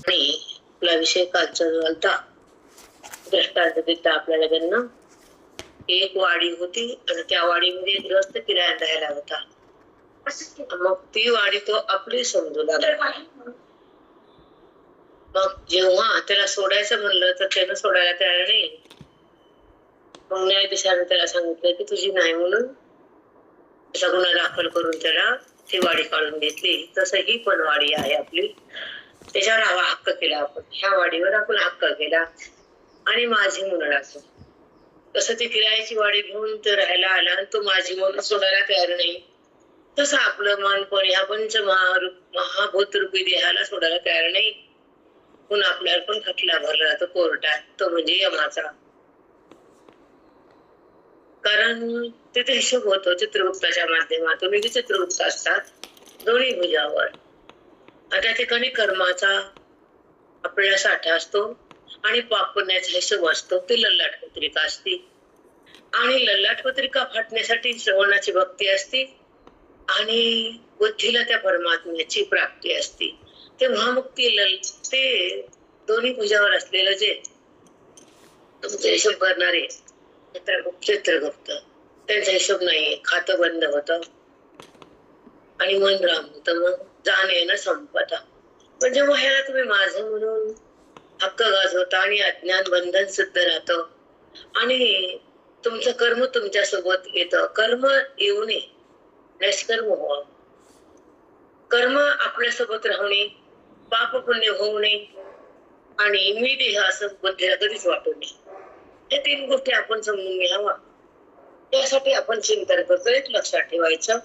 आणि आपला विषय कालचा जो होता दृष्टांत देता आपल्याला त्यांना एक वाडी होती आणि त्या वाडीमध्ये गृहस्थ किरायात राहायला होता. मग ती वाडी तो आपली समजू लागला. मग जेव्हा त्याला सोडायचं म्हणलं तर त्यानं सोडायला तयार नाही. मग न्यायाधीशाने त्याला सांगितलं की तुझी नाही म्हणून त्याचा गुन्हा दाखल करून त्याला ती वाडी काढून घेतली. तसं ही पण वाडी आहे आपली, त्याच्यावर हवा हक्क केला आपण, ह्या वाडीवर आपण हक्क केला आणि माझी म्हणून असो. तसं ती किरायाची वाडी घेऊन तो राहायला आला आणि तो माझी म्हणून सोडायला तयार नाही. तसं आपलं मानपण ह्या महाभूत रूपी देहाला सोडायला तयार नाही. पुन्हा आपल्यावर पण खटला भरला जातो कोर्टात, तो म्हणजे यमाचा. कारण तिथे हिशोब होतो चित्रगुप्ताच्या माध्यमातून. जे चित्रगुप्त असतात दोन्ही भुजावर, त्या ठिकाणी कर्माचा आपल्याला साठा असतो आणि पाप पुण्याचा हिशोब असतो. ती ललाट पत्रिका असते आणि ललाट पत्रिका फाटण्यासाठी श्रवणाची भक्ती असते आणि बुद्धीला त्या परमात्म्याची प्राप्ती असते. तेव्हा मग ते दोन्ही भुजावर असलेलं जे तुमचा हिशोब करणारे चित्रगुप्त, त्यांचा हिशोब नाही, खातं बंद होतं आणि मन राम होतं. मग जाणे ना संपता. पण जेव्हा ह्याला तुम्ही माझं म्हणून हक्क गाजवता आणि अज्ञान बंधन सिद्ध राहतं आणि तुमचं कर्म तुमच्या सोबत येतं. कर्म येऊ नये, निष्कर्म व्हावं. कर्म आपल्यासोबत राहणे, पाप पुण्य होऊ नये आणि मी देह असं बुद्धीला कधीच वाटू नये. हे 3 गोष्टी आपण समजून घ्यावा. त्यासाठी आपण चिंतन करतो. एक लक्षात ठेवायचं,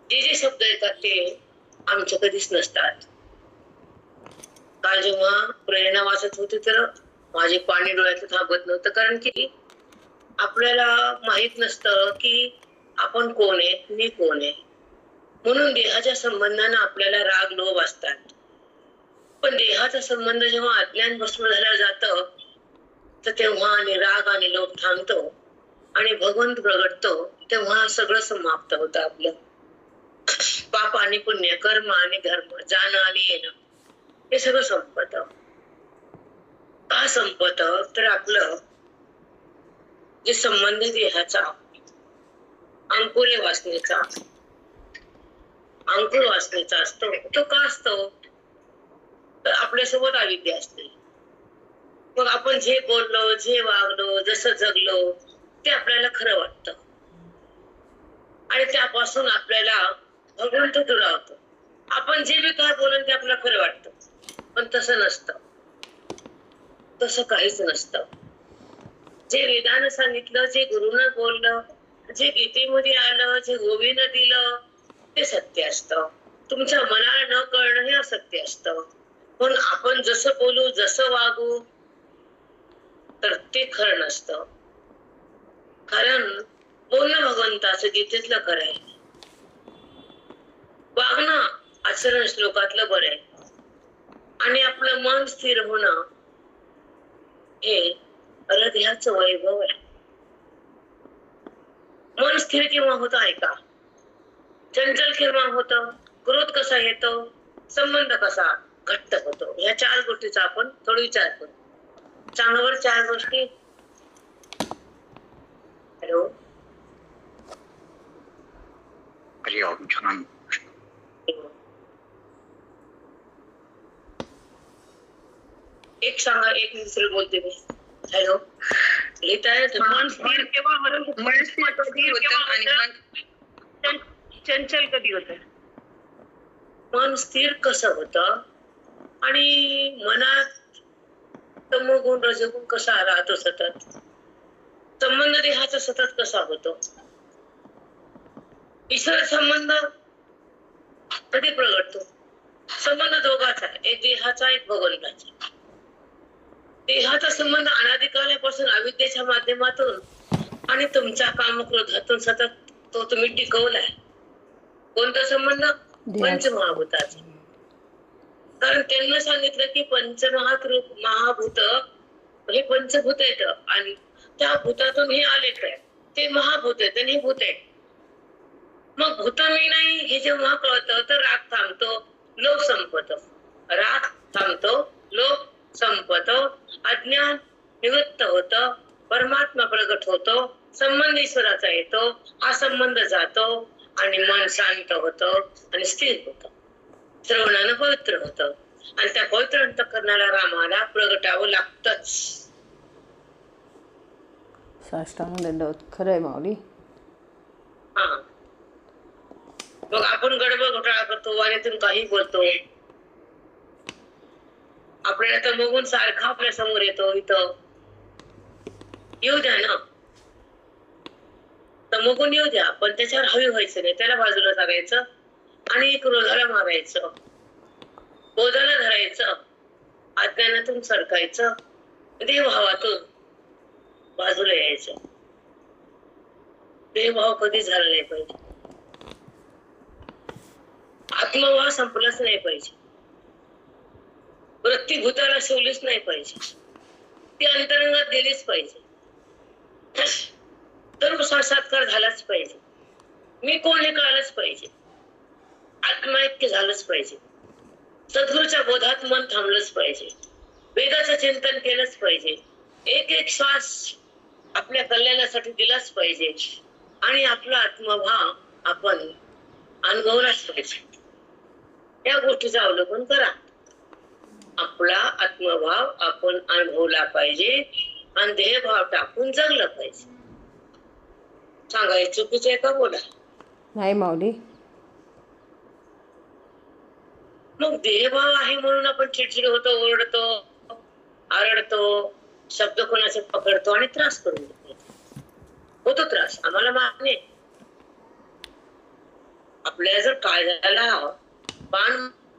जे शब्द येतात ते आमच्या कधीच नसतात. काल जेव्हा प्रेरणा वाचत होती तर माझे पाणी डोळ्यात थांबत नव्हतं. कारण की आपल्याला माहित नसतं की आपण कोण आहे, मी कोण आहे. म्हणून देहाच्या संबंधानं आपल्याला राग लोभ असतात. पण देहाचा संबंध जेव्हा अज्ञान भस्म झाला जातं तर तेव्हा राग आणि लोभ थांबतो आणि भगवंत प्रगटतो. तेव्हा सगळं समाप्त होतं आपलं. पाप आणि पुण्य, कर्म आणि धर्म, जाणं आणि येणं, हे सगळं संपत. का संपत तर आपलं जे संबंध देहाचा अंकुर वासनेचा असतो, तो का असतो तर आपल्यासोबत अविद्या असते. मग आपण जे बोललो, जे वागलो, जसं जगलो ते आपल्याला खरं वाटतं आणि त्यापासून आपल्याला भगवंत दुरावतो. आपण जे बी काय बोलून ते आपल्याला खरं वाटतं, पण तसं नसतं. तसं काहीच नसतं. जे वेदानं सांगितलं, जे गुरुनं बोललं, जे गीतेमध्ये आलं, जे गोविंद दिलं ते सत्य असतं. तुमच्या मनाला न कळणं हे असत्य असतं. पण आपण जसं बोलू, जसं वागू तर ते खरं नसतं. कारण बोलणं भगवंताचं गीतेतलं खरं आहे, वागणं आचरण श्लोकातलं बरं आहे आणि आपलं मन स्थिर होणं हे हृदयाचं वैभव आहे. मन स्थिर केव्हा होतं ऐका, चंचल केव्हा होतं, क्रोध कसा येतो, संबंध कसा घट्ट होतो, या 4 गोष्टीचा आपण थोडं विचार करू. चांगल्यावर 4 गोष्टी. हॅलो, एक सांगा, एक दुसरे बोलते मी. हॅलो, लिहिताय? मन स्थिर केव्हा होतं, मन स्थिर केव्हा होतं, चंचल कधी होतं, मन स्थिर कसं होतं आणि मनात तमोगुण रजोगुण कसा राहतो सतत, संबंध देहाचा सतत कसा होतो, ईश्वर संबंध कधी प्रगटतो. संबंध दोघाचा, एक देहाचा एक भगवंताचा. देहाचा संबंध अनादिकालापासून अविद्येच्या माध्यमातून आणि तुमच्या कामक्रोधातून सतत तो तुम्ही टिकवलाय. कोणता संबंध? पंचमहाभूताचा. कारण त्यांना सांगितलं की महाभूत हे पंचभूत आहेत आणि त्या भूतातून हे आले काय, ते महाभूत आहेत आणि हे भूत आहे. मग भूत मी नाही हे जेव्हा कळतं तर राग थांबतो, लोभ संपतो. राग थांबतो, लोभ संपतो, अज्ञान निवृत्त होतं, परमात्मा प्रगट होतो, संबंध ईश्वराचा येतो, हा संबंध जातो आणि मन शांत होतं आणि स्थिर होतं, श्रवणानं पवित्र होतं आणि त्या पवित्र अंतःकरणाला रामाला प्रगटावं लागतच. साष्टांग दंडवत. खरंय माऊली. हा, मग आपण गडबड घोटाळा करतो, वारीतून काही बोलतो, आपल्याला तर बघून सारखा आपल्या समोर येतो, इथं येऊ द्या ना, तर मगून येऊ द्या, पण त्याच्यावर हवी व्हायचं नाही, त्याला बाजूला करायचं आणि क्रोधाला मारायचं, बोधाला धरायचं, अज्ञानातून सरकायचं, देवभावातून बाजूला यायचं. देवभाव कधी झाला नाही पाहिजे, आत्मभाव संपलाच नाही पाहिजे, वृत्ती भूताला शिवलीच नाही पाहिजे, ती अंतरंगात गेलीच पाहिजे, तर साक्षात्कार झालाच पाहिजे, मी कोण हे कळालंच पाहिजे, आत्मैक्य झालंच पाहिजे, सद्गुरूच्या बोधात मन थांबलंच पाहिजे, वेदाचं चिंतन केलंच पाहिजे, एक एक श्वास आपल्या कल्याणासाठी दिलाच पाहिजे आणि आपला आत्मभाव आपण अनुभवलाच पाहिजे. या गोष्टीचं अवलोकन करा. आपला आत्मभाव आपण अनुभवला पाहिजे आणि देहभाव टाकून जगलं पाहिजे. सांगा, हे चुकीचं आहे का? बोला. नाही माऊली. मग देहभाव आहे म्हणून आपण चिडचिड होतो, ओरडतो, आरडतो, शब्द कोणाचे पकडतो आणि त्रास करून देतो. होतो त्रास, आम्हाला मान्य. आपल्याला जर काळजाला बाण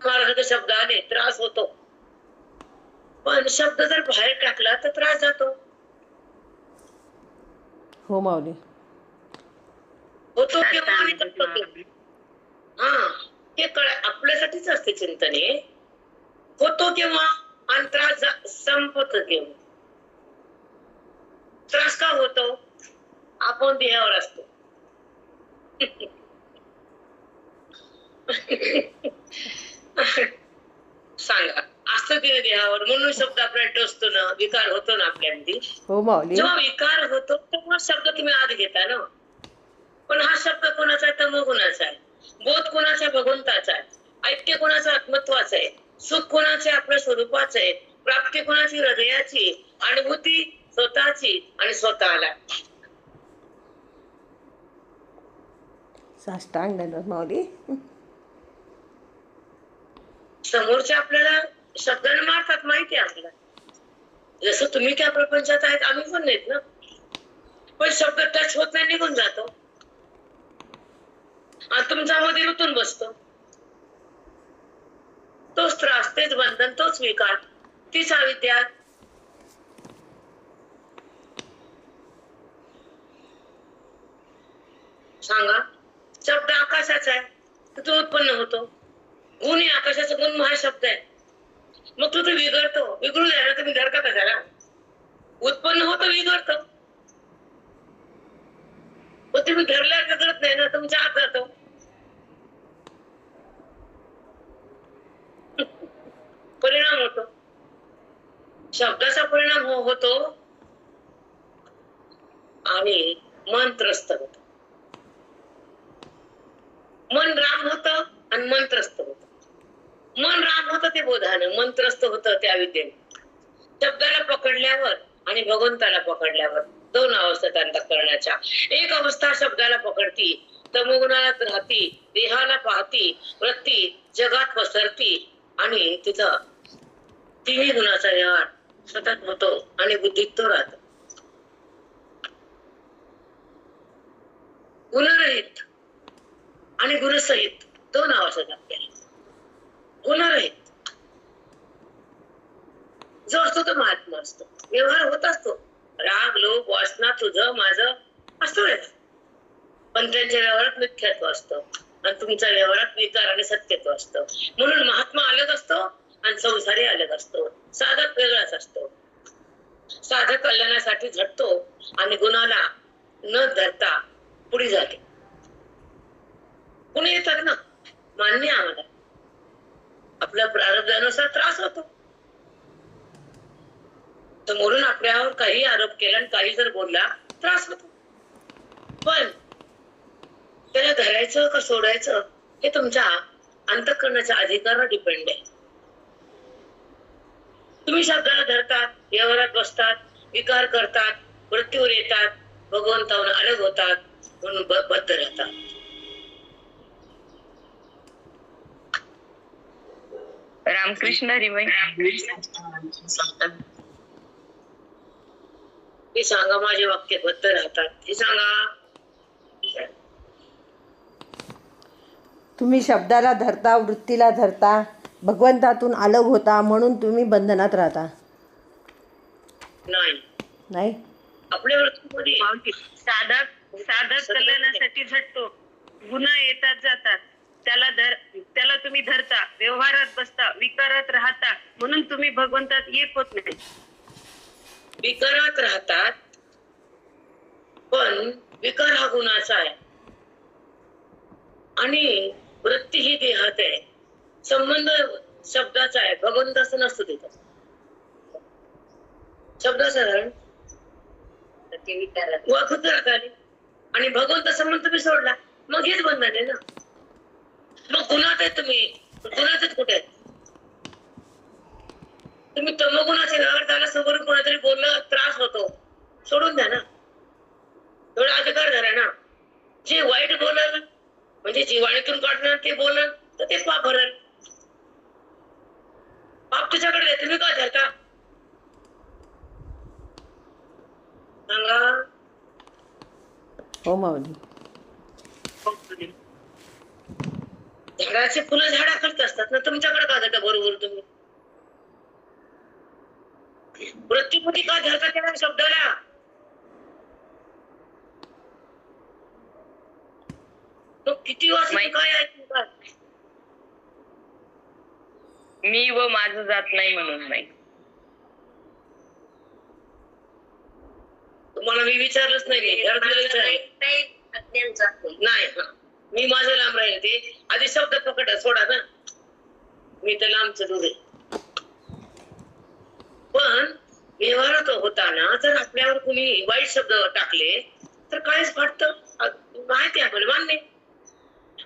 मारण्याचे शब्द आले, त्रास होतो, पण शब्द जर बाहेर टाकला तर त्रास जातो. हो माऊली. होतो किंवा आणि हा, हे आपल्यासाठीच असते चिंतन. हे होतो केव्हा आणि त्रास संपतो केव्हा. त्रास का होतो? आपण देहावर असतो. सांगा, असतं की देहावर, म्हणून शब्द आपल्याला टोचतो ना, विकार होतो ना आपल्यामध्ये. हो माऊली. जेव्हा विकार होतो तेव्हा शब्द तुम्ही आत घेता ना, पण हा शब्द कोणाचा आहे? तमो गुणाचा आहे. बोध कोणाचा? भगवंताचा आहे. ऐक्य कोणाचा? आत्मत्वाचा आहे. सुख कोणाचे? आपल्या स्वरूपाचे आहे. प्राप्ती कोणाची? हृदयाची. अनुभूती स्वतःची आणि स्वतःला. साष्टांग दंडवत माऊली. समोरचे आपल्याला शब्दाने मारतात, माहिती आहे आपल्याला. जसं तुम्ही त्या प्रपंचात आहेत, आम्ही पण नाहीत ना, पण शब्द टच होत नाही, निघून जातो आणि तुमच्या मध्ये रुतून बसतो. तोच त्रास, तेच बंधन, तोच विकार, तीच अविद्या. सांगा, शब्द आकाशाचा आहे, तो उत्पन्न होतो. गुण आहे आकाशाचा, गुण हा शब्द आहे. मग तो बिघडतो, बिघडू द्या ना, तुम्ही धरता कशाला? उत्पन्न होतं, बिघडतं, तुम्ही धरल्या बिघडत नाही ना, तुमच्या आत जातो. परिणाम होतो, शब्दाचा परिणाम होतो आणि मन त्रस्त होत. मन राम होत आणि मन त्रस्त होत. मन राम होतं ते बोधानं, मन त्रस्त होतं त्या विद्येने. शब्दाला पकडल्यावर आणि भगवंताला पकडल्यावर दोन अवस्था अंतःकरणाच्या. एक अवस्था शब्दाला पकडती, तमोगुणाला राहती, देहाला पाहती, वृत्ती जगात पसरती आणि तिथं तिन्ही गुणाचा व्यवहार सतत होतो आणि बुद्धीत तो राहतो. गुणरहित आणि गुणसहित दोन अवस्था आपल्याला. गुणरहित जो असतो तो महात्मा असतो, व्यवहार होत असतो, राग लोभ वासना तुझं माझं असतो, पण त्यांच्या व्यवहारात मिथ्यात्व असतं आणि तुमच्या व्यवहारात विकार आणि सत्यत्व असतं. म्हणून महात्मा अलग असतो आणि संसारी अलग असतो, साधक वेगळाच असतो. साधक कल्याणासाठी झटतो आणि गुणाला न धरता पुढे जाते. कुणी येतात ना, मान्य आम्हाला, आपल्या प्रारब्धानुसार त्रास होतो. समोरून आपल्यावर काही आरोप केला आणि काही जर बोलला त्रास होतो. पण त्याला धरायचं का सोडायचं हे तुमच्या अंतःकरणाच्या अधिकारावर डिपेंड आहे. तुम्ही शब्दाला धरतात, व्यवहारात बसतात, विकार करतात, मृत्यूवर येतात, भगवंताहून अलग होतात, म्हणून बद्ध राहतात. रामकृष्ण हरिमय. हे सांगा, माझे वाक्य बद्ध राहतात हे सांगा. तुम्ही शब्दाला धरता, वृत्तीला धरता, भगवंतातून अलग होता, म्हणून तुम्ही बंधनात राहता. नाही, नाही आपल्या वृत्तीमध्ये साधक कल्याणासाठी झटतो. गुन्हा येतात जातात, त्याला तुम्ही धरता, व्यवहारात बसता, विकारात राहता, म्हणून तुम्ही भगवंतात एक होत नाही. विकारात राहतात, पण विकार हा गुणाचा आहे आणि वृत्ती ही देहात आहे. संबंध शब्दाचा आहे, भगवंताचा नसतो तिथं. शब्दाचा धरण विकारात आले आणि भगवंत संबंध तुम्ही सोडला, मग हेच बंधन आहे ना. मग गुणात आहे तुम्ही, गुणातच कुठे आहे तुम्ही? तमगुणाचे व्यवहार झाला, समोरून कोणातरी बोललं त्रास होतो, सोडून द्या ना. एवढा अधिकार धरा ना. जे वाईट बोलल म्हणजे जीवाणीतून काढणार ते बोलल तर ते पाप भरल. पाप तुझ्याकडे आहे, तुम्ही काय धरता सांगा? हो माऊली. झाडाचे फुलं झाडाखालीच असतात ना, तुमच्याकडे का धरता? बरोबर तुम्ही वृत्तीमध्ये का धरता त्या शब्दाला? तो किती वाजता काय ऐकू का? मी व माझं जात नाही म्हणून नाही. तुम्हाला मी विचारलंच नाही, नाही. मी माझं लांब राहील. ते आधी शब्द पकड सोडा ना, मी तर लांबच दूध आहे. पण व्यवहारात होताना जर आपल्यावर कुणी वाईट शब्द टाकले तर काहीच फाटतं, माहिती आहे आपल्याला, मान्य.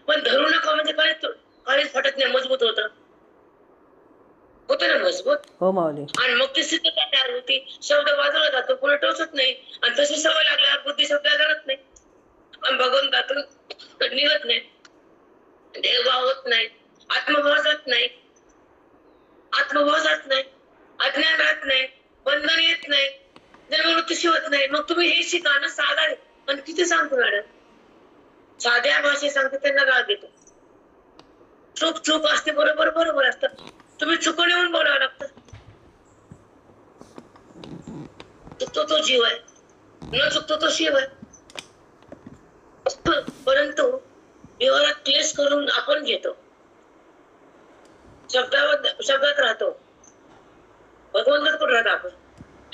पण धरू नका म्हणजे काहीच फाटत नाही, मजबूत होतं ना, मजबूत. हो माऊली. आणि मग ती सिद्धता तयार होती. शब्द बाजूला जातो, पुढे टोचत नाही, आणि तशी सवय लागल्यावर बुद्धी शब्दाला धरत नाही आणि भगवंतातून निघत नाही, देवभाव होत नाही, आत्मभाव जात नाही, अज्ञान राहत नाही, बंधन येत नाही, जन्ममृत्यू शिवत नाही. मग तुम्ही हे शिका ना. साधा आहे पण किती सांगतो मॅडम, साध्या भाषेत सांगते त्यांना राग येतो. चूक असते, बरोबर असतं. तुम्ही चुकून येऊन बोलावं लागतं. चुकतो तो जीव आहे, न चुकतो तो शिव आहे. परंतु व्यवहारात क्लेश करून आपण घेतो, शब्दात राहतो. भगवंतात कुठे राहतो आपण?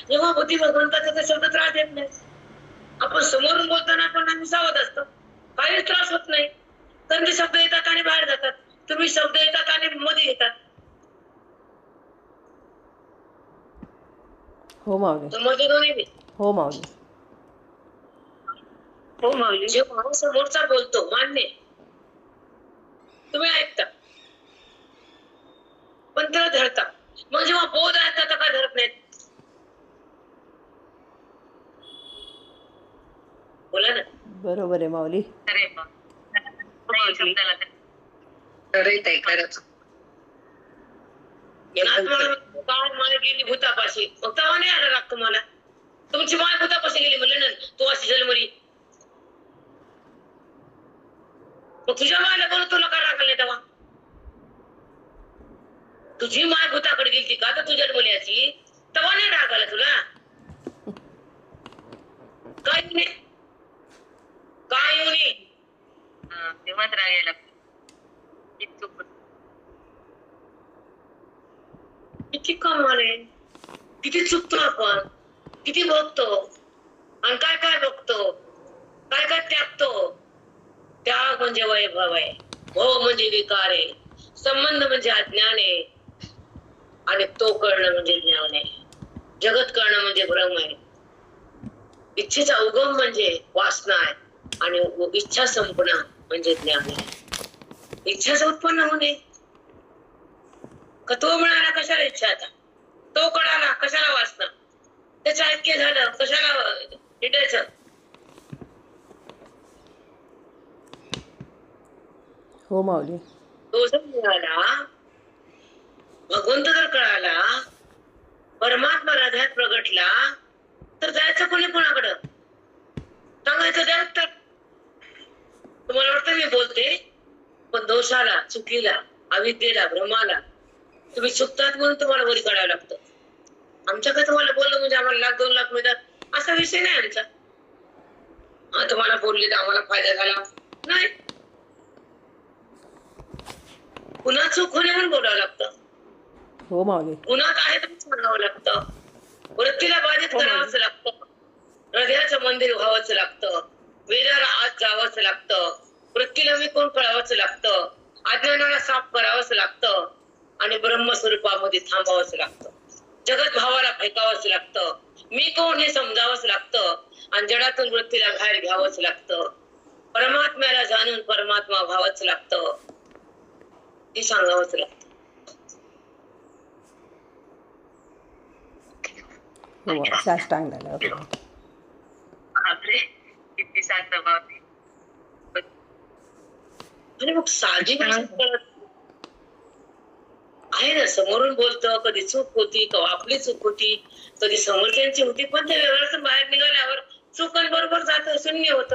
जेव्हा बुद्धी भगवंताचा ते शब्द त्रास देत नाही. आपण समोरून बोलताना आपण आम्ही सावध असतो, काहीच त्रास होत नाही. कंदी शब्द येतात आणि बाहेर जातात, तुम्ही शब्द येतात आणि मध्ये येतात. हो माऊली. समजले दोन्ही? हो माऊली. हो माऊली. जेव्हा समोरचा बोलतो मान्य, तुम्ही ऐकता पण त्याला धरता. मग जेव्हा बोध ऐकता तर काय धरत नाहीत? बोला ना. बरोबर आहे माऊली. अरे बा. शब्दाला माय गेली भूतापाशी, मग तेव्हा नाही आला राग तुम्हाला? तुमची माय भूतापाशी गेली म्हणले ना, तू अशी जन्मरी, मग तुझ्या मायला बोलू तुला काय राग आले तेव्हा? तुझी माय भूताकडे गेली का तर तुझ्या जन्मल्याची, तेव्हा नाही राग आला तुला? काय येऊ नये तेव्हाच राग यायला. किती कमाल आहे, किती चुकतो आपण, किती बघतो आणि काय बघतो, काय त्यागतो. त्याग म्हणजे वैभव आहे, भोग म्हणजे विकार आहे, संबंध म्हणजे अज्ञान आहे आणि तो कळणं म्हणजे ज्ञान आहे. जगत कळणं म्हणजे ब्रह्म आहे. इच्छेचा उगम म्हणजे वासना आहे आणि इच्छा संपणं म्हणजे ज्ञान आहे. इच्छाच उत्पन्न होणे. का तो मिळाला कशाला इच्छा, आता तो कळाला कशाला वासना, त्याचं ऐक्य झालं कशाला हिंडायचं. हो माऊली. तो जर मिळाला, भगवंत जर कळाला, परमात्मा हृदयात प्रगटला, तर जायचं कोणी कोणाकडं, सांगायचं द्या उत्तर. तुम्हाला वाटतं मी बोलते, पण दोषाला, चुकीला, अविद्येला, भ्रमाला तुम्ही चुकतात म्हणून तुम्हाला वरी काढावं लागतं. आमच्याकडे तुम्हाला बोललं म्हणजे आम्हाला 1,00,000-2,00,000 मिळतात असा विषय नाही आमचा. तुम्हाला बोलले तर आम्हाला फायदा झाला नाही. पुन्हा चूक होणे म्हणून बोलावं लागतं. हो माऊली. गुन्हात आहे तर सांगावं लागतं. वृत्तीला बाधित करावंच लागतं. हृदयाचं मंदिर व्हावंच लागतं. वेदाला आत जावंच लागतं. वृत्तीला मी कोण कळावंच लागतं. अज्ञानाला साफ करावंच लागतं आणि ब्रह्मस्वरूपामध्ये थांबावंच लागतं. जगत भावाला फेकावंच लागतं. मी कोण हे समजावंच लागतं आणि जडातून वृत्तीला बाहेर घ्यावंच लागतं. परमात्म्याला जाणून परमात्मा व्हावंच लागतं. हे सांगावंच लागतं. हो साष्टांग झालं. बापरे, किती शांत भावते. आणि मग साधी भाषा कळत आहे ना. समोरून बोलतं, कधी चूक होती, कवा आपली चूक होती, कधी समोरच्यांची होती, पण त्या व्यवहारातून बाहेर निघाल्यावर चुकन बरोबर जात शून्य होत.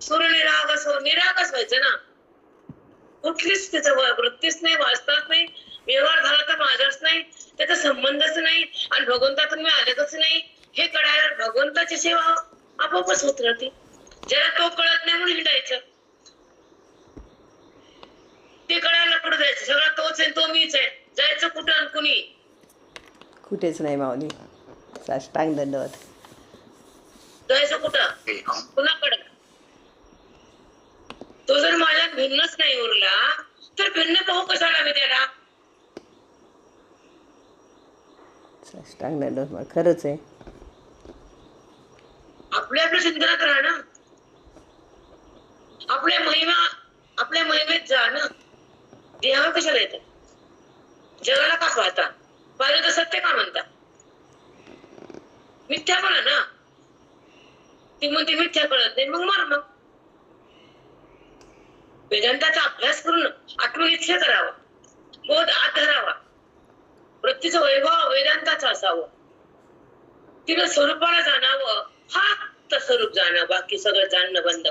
सूर्यनिराग असो, निरागच व्हायचं ना. कुठलीच त्याचं वृत्तीच नाही, वाचताच नाही, व्यवहार झाला तर माझाच नाही, त्याचा संबंधच नाही आणि भगवंतातून मी आलेच नाही. हे कळायला भगवंताची सेवा आपोआपच होत राहते. ज्याला तो कळत नाही म्हणून हिंडायचं, ते कळायला पुढे जायचं. सगळा तोच आहे, तो मीच आहे. जायचं कुठं आणि कुणी कुठेच नाही माऊली. साष्टांग दंडवत. जायचं कुठं कुणाकडं. तो जर माझ्यात भिन्नच नाही उरला तर भिन्न पाहू कशाला मी त्याला. साष्टांग दंडवत. खरंच आहे. आपल्या चिंतनात राहणं, आपल्या महिमेत जा ना. देहावर कशाला येतं. जगाला का पाहता, पाहिलं तर सत्य का म्हणता. मिथ्या म्हणा ना. ती म्हणते मिथ्या कळत नाही, मग मार. मग वेदांताचा अभ्यास करून आत्मनिश्चय करावा, बोध आत धरावा. वृत्तीचं वैभव वेदांताचं असावं. तिनं स्वरूपाला जाणावं, फक्त स्वरूप जाणं, बाकी सगळं जाणणं बंद.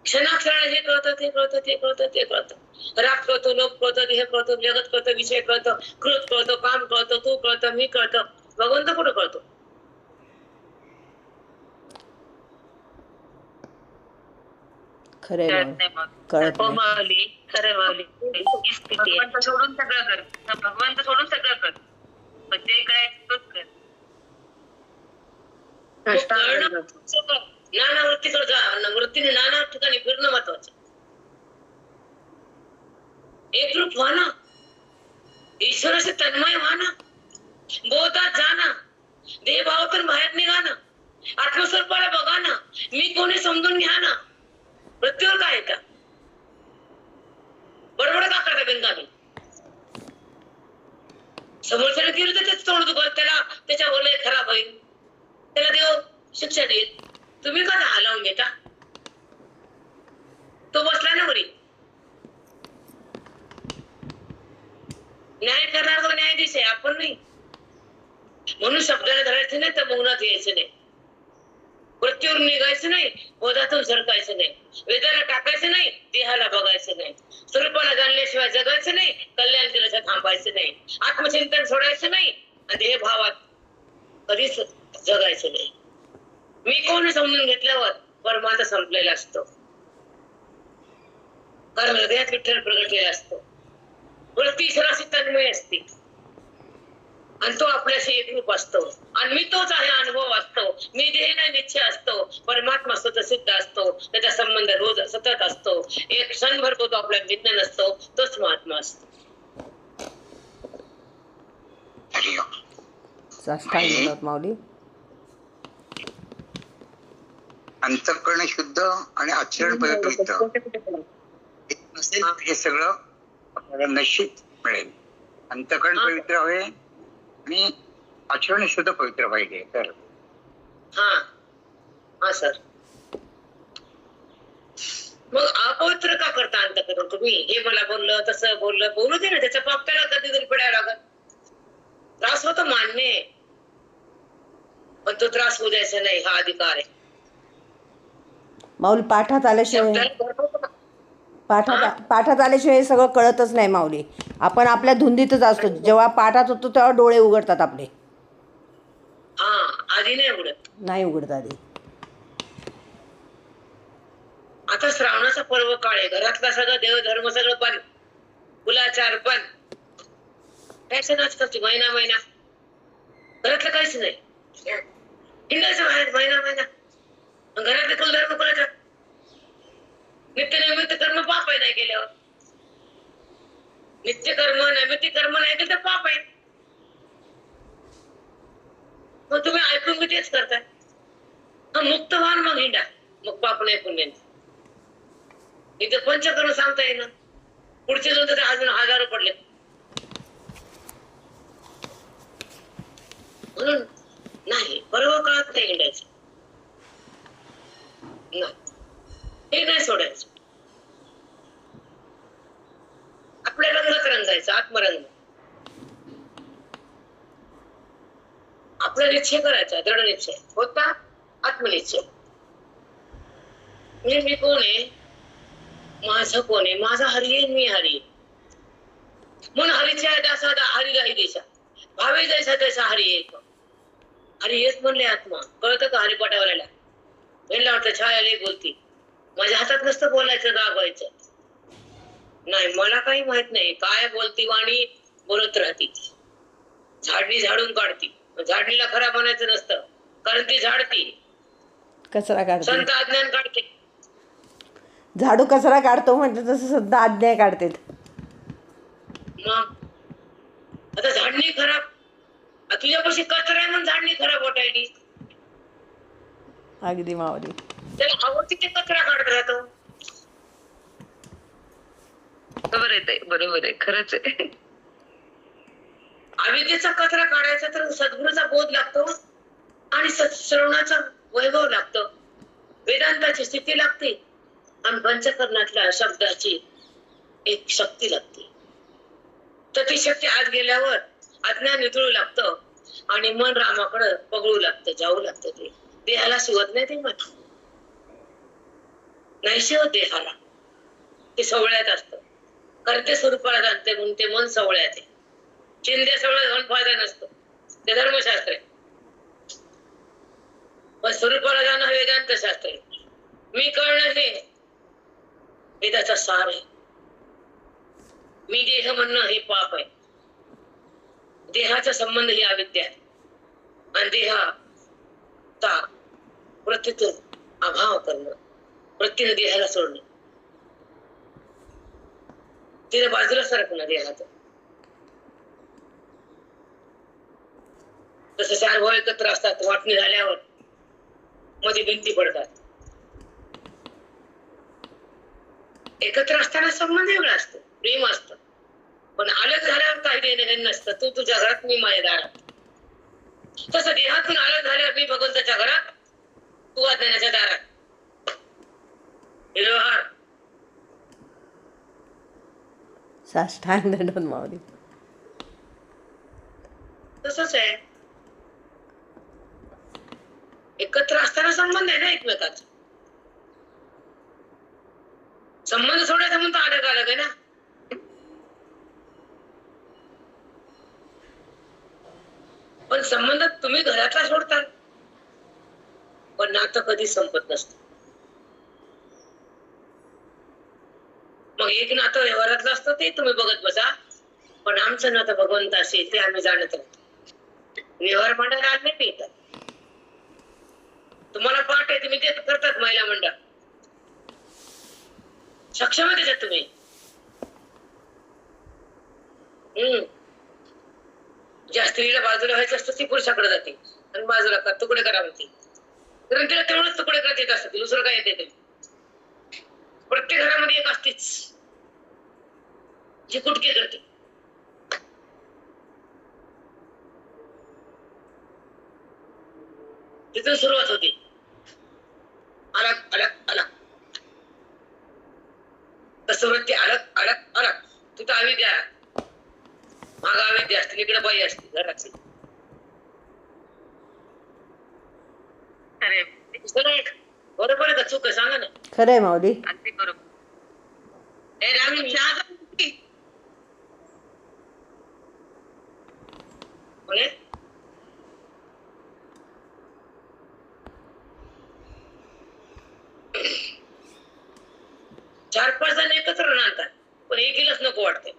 क्षणाक्षणाला हे कळतं, ते कळतं, ते कळतं, ते कळतं. राग कळतो, लोक कळतं, हे कळतं, जगत कळतं, विषय कळतं, क्रोध कळतो, काम कळतं, तू कळतं, मी कळतं. भगवंत कुठं कळतो. खरे कळत हो नाही. माऊली, खरं माऊली. भगवंत सोडून सगळं कर, भगवंत सोडून सगळं कर, पण जे काय तोच कर. नाना वृत्तीकडे जा. वृत्तीने नाना ठिकाणी फिरणं महत्वाचं. एकरूप व्हा ना. ईश्वराचे तन्मय व्हा ना. बोधात जा ना. देहभावातून बाहेर निघा ना. आत्मस्वरूपाला बघा ना. मी कोणी समजून घ्या ना. वृत्तीवर काय येतं. बरोबर का करता बिनगामी. समोरच्याला गेलं तर त्याच तोंड दुखत, त्याला त्याच्या वलय खराब होईल, त्याला देव शिक्षा देईल. तुम्ही का हलावून घेता. तो बसला ना वरी. न्याय करणार तो न्यायाधीश आहे, आपण नाही. म्हणून शब्दाला धरायचं नाही तर मौनात यायचं नाही. वृत्तीवर निघायचं नाही, बोधातून सरकायचं नाही. वेदाला टाकायचं नाही, देहाला बघायचं नाही. स्वरूपाला जाणल्याशिवाय जगायचं नाही, कल्याण केल्याशिवाय थांबायचं नाही. आत्मचिंतन सोडायचं नाही आणि देहभावात कधीच जगायचं नाही. मी कोण समजून घेतल्यावर परमार्थ संपलेला असतो. कारण हृदयात विठ्ठल प्रगटलेला असतो. वृत्ती ईश्वराशी तन्मय असते. आणि तो आपल्याशी एकरूप असतो आणि मी तोच आहे अनुभव असतो. मी देह नाही निश्चय असतो. परमात्मा स्वतः सिद्ध असतो. त्याचा संबंध रोज सतत असतो. एक क्षणभर तो आपला भिन्न नसतो. तोच महात्मा असतो. साष्टांग दंडवत माऊली. अंतःकरण शुद्ध आणि आचरण पवित्र नसेल हे सगळं आपल्याला निश्चित मिळेल. अंतःकरण पवित्र हवे आणि आचरण सुद्धा पवित्र पाहिजे. तर हा सर, मग अपवित्र का करता अंतःकरण तुम्ही? हे मला बोललं तसं बोललं, बोलू दे ना. त्याचा पाप त्याला कधीतरी पडायला लागत. त्रास होतो मान्य आहे, पण तो त्रास होऊ द्यायचा नाही हा अधिकार आहे. माऊली पाठात आल्याशिवाय हे सगळं कळतच नाही माऊली. आपण आपल्या धुंदीतच असतो. जेव्हा पाठात होतो तेव्हा डोळे उघडतात आपले. आधी नाही उघडत. नाही उघडत आधी. आता श्रावणाचा पर्व काळ आहे. घरातला सगळं देवधर्म सगळं बंद, कुलाचार बंद. फॅशनच करते महिना घरातलं काहीच नाही. हिंडायचं बाहेर महिना. घरातले कुलधर्म कुलाचार, नित्य नैमित्य कर्म पाप आहे. नाही केल्यावर नित्य कर्म नैमित्य कर्म नाही केलं तर पाप आहे. मग तुम्ही ऐकून मी तेच करताय. मुक्त व्हाल मग हिंडा, मग पाप नाही पुण्य. इथे पंचकर्म सांगता येईल. पुढचे दोन तर अजून हजारो पडले. म्हणून नाही, पर्व काळात नाही हिंडायचं. हे नाही सोडायचं. आपल्या रंगात रंगायचं, आत्मरंग. आपला निश्चय करायचा, दृढ निश्चय होता, आत्मनिश्चय. म्हणजे मी कोण आहे, माझं कोण आहे, माझा हरी आहे, मी हरी. म्हणून हरीच्या दासा हरिलाही देशा भावे जैसा तैसा हरी एक. हरी एक म्हणले आत्मा. कळतं का हरिपाठावाल्याला? वेळेला वाटतं छाया बोलती. माझ्या हातात नसतं बोलायचं, दाबायचं नाही. मला काही माहित नाही काय बोलती वाणी, बोलत राहती. झाडणी झाडून काढती. झाडणीला खराब बनायचं नसतं, कारण ती झाडती, कचरा काढते. संत अज्ञान काढते. झाडू कचरा काढतो म्हणजे तसं सुद्धा अज्ञान काढते. मग आता झाडणी खराब, तुझ्यापाशी कचरा आहे म्हणून झाडणी खराब वाटायली. अगदी माऊली. त्याला आवडती ते कचरा काढत राहतो. बरोबर आहे, खरंच आहे. अविद्येचा कचरा काढायचा तर सद्गुरूचा बोध लागतो आणि श्रवणाचा वैभव लागतो, वेदांताची स्थिती लागते आणि पंचकर्णातल्या शब्दाची एक शक्ती लागते. तर ती शक्ती आत गेल्यावर अज्ञान वितळू लागतं आणि मन रामाकडे पगळू लागतं, जाऊ लागतं. ते देहाला शिवत नाही. ते मन नाही शिवत देहाला, ते सवळ्यात असतं. करते स्वरूपाला जाणते म्हणून ते मन सवळ्यात आहे. चिंध्या सवळ्यात जाऊन फायदा नसतो, ते धर्मशास्त्र आहे. पण स्वरूपाला जाणं हे वेदांत शास्त्र आहे. मी कळणं हे वेदाचा सार आहे. मी देह म्हणणं हे पाप आहे. देहाचा संबंध ही अविद्या आहे आणि देहाचा वृत्तीतून अभाव करणं, वृत्तीने देहाला सोडणं, तिने बाजूला सरकणं देहात. तसं चार भाव एकत्र असतात, वाटणी झाल्यावर मध्ये भिंती पडतात. एकत्र असताना संबंध वेगळा असतो, प्रेम असतं. पण अलग झाल्यावर काही देणं नसतं. तू तुझ्या घरात, मी माझ्या दारात. तसं देहातून अलग झाल्यावर मी भगवंताच्या घरात, तू अज्ञानाच्या दारात. व्यवहार साष्टांग दंडवत माऊली. तसंच आहे. एकत्र असताना संबंध आहे ना एकमेकाचा. संबंध सोडायचा म्हणून अलग अलग आहे ना. पण संबंध तुम्ही घरातला सोडता, पण नातं कधीच संपत नसतं. मग एक नातं व्यवहारातलं असतं, ते तुम्ही बघत बसा. पण आमचं नातं भगवंताशी ते आम्ही जाणत राहतो. व्यवहार मंडळ आज नाही येतात. तुम्हाला पाठ आहे, तुम्ही ते करतात महिला मंडळ. सक्षम आहे त्याच्यात तुम्ही. ज्या स्त्रीला बाजूला व्हायचं असतं ती पुरुषाकडे जाते आणि बाजूला तुकडे करा म्हणते. कारण तिला तेवढंच तुकडे करत येत असतात, दुसरं काय येते. प्रत्येक घरामध्ये एक असतेच जी कुटके करते. तिथून सुरुवात होते. अलग अलग अलग तसं वृत्ती अलग अलग अलग. तिथं अविद्या, माग अविद्या असते, इकडे बाई असते घराची. बरोबर आहे का चूक आहे सांगा ना. खरंय माऊली. अगदी बरोबर. ए रामी चहा का पिती? बोले? 4-5 जण एकत्र राहतात पण एकीलाच नको वाटते.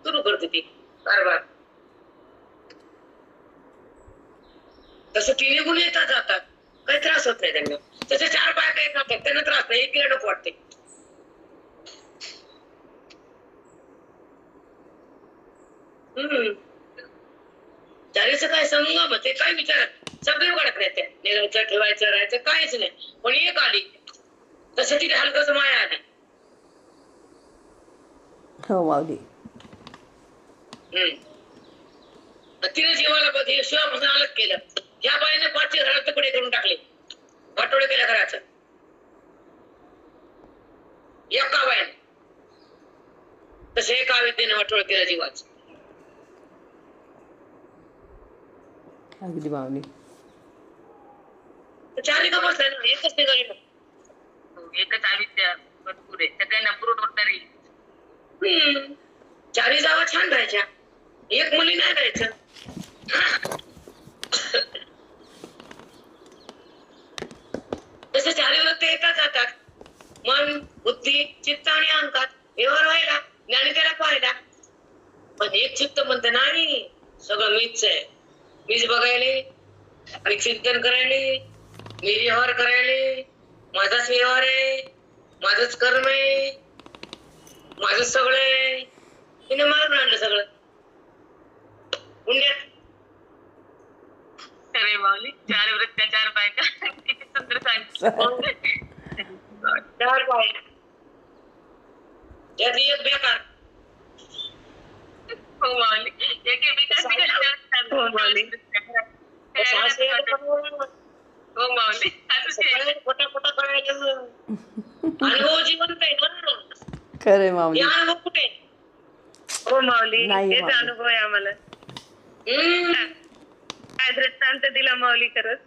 सुरू करते ती कारभार. तसं 3 गुण येतात जातात, काही त्रास होत नाही त्यांना. तसे 4 बायका येतात त्यांना त्रास नाही, एकीला नको वाटते. चारीचं काय संगम ते काय विचारत सगळे वाढत नाही. त्या निघायचं ठेवायचं राहायचं काहीच नाही. पण एक आली तसं तिथे हलकच माया आली. हो माऊली. तिने जीवाला बघे शिवापासून अलग केलं. या बाईने 5 घरात तुकडे करून टाकले, वाटोळे केल्या घराचं. एका बाईने तसं एका विद्येने वाटोळ केलं जीवाचं. अगदी माऊली. चारी का बसलाय ना, एकच निघाली ना. एकच अविद्या भरपूर आहे, सगळ्यांना पुरून उठणारी. चारी जावा छान राहायच्या, एक मुली नाही राहायचं. तसे चारी वृत्ती येतात जातात. मन, बुद्धी, चित्त आणि अहंकार व्यवहार व्हायला, ज्ञानिकाला पाहायला. पण एक चित्त म्हणते नाही सगळं मीच आहे, मीच बघायले, मी चिंतन करायले, मी व्यवहार करायले, माझाच व्यवहार आहे, माझंच कर्म आहे, माझं सगळं आहे. तिने मारून आणलं सगळं पुण्यात. अरे माऊली, 4 वृत्त्या 4 बायका, किती सुंदर सांगितलं. 4 बायका त्यातली एक बेकार. हो माऊली, एकेमेकांची घटना. हो माऊली. हो माऊली, खोटा खोटा करायचं. अनुभव जिवंत आहे ना. खरंय माऊली. हे अनुभव कुठे? हो माऊली, नाही हेच माऊली. अनुभव आहे आम्हाला. काय दृष्टांत दिला माऊली खरंच.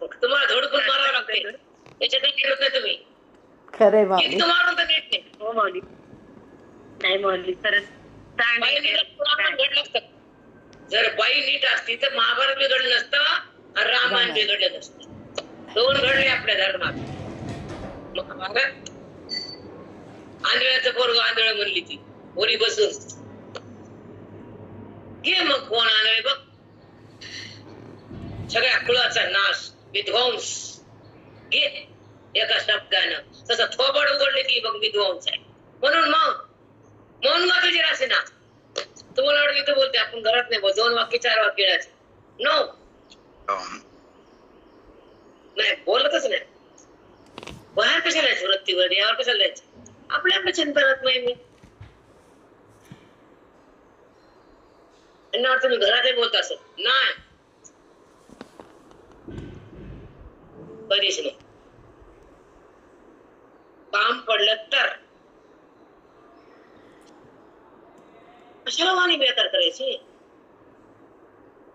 तुम्हाला धडकून मारावं लागते, त्याच्यात नीट नाही तुम्ही. खरंय माऊली. किती मारून तर नीट नाही. हो माऊली. नाही माऊली, खरंच बाई नीट पुराण घडलं असतं. जर बाई नीट असती तर महाभारत बिघडलं नसतं आणि रामायण बिघडलं नसतं. 2 घडले आपल्या धर्मात. महाभारत, आंधळ्याचं पोरग आंधळ म्हणली ती वरी बसून. घे मग कोण आंधळे बघ. सगळ्या कुळाचा नाश, विध्वंस घे एका शब्दानं. तसं थोबड उघडले की बघ विध्वंस आहे. म्हणून मग मौन वाक्याचे रासे ना. तुम्हाला वाटतं इथं बोलते आपण घरात नाही, 2 वाक्य 4 वाक्य नो नाही, बोलतच नाही. बाहेर कशाला जायचं, वृत्तीवर यावर कशाला जायचं. आपल्या आपल्या चिंतनात नाही. मी त्यांना वाटतं मी घरातही बोलत असत नाही, कधीच नाही. काम पडलं तर कशाला वाणी बेकार करायची.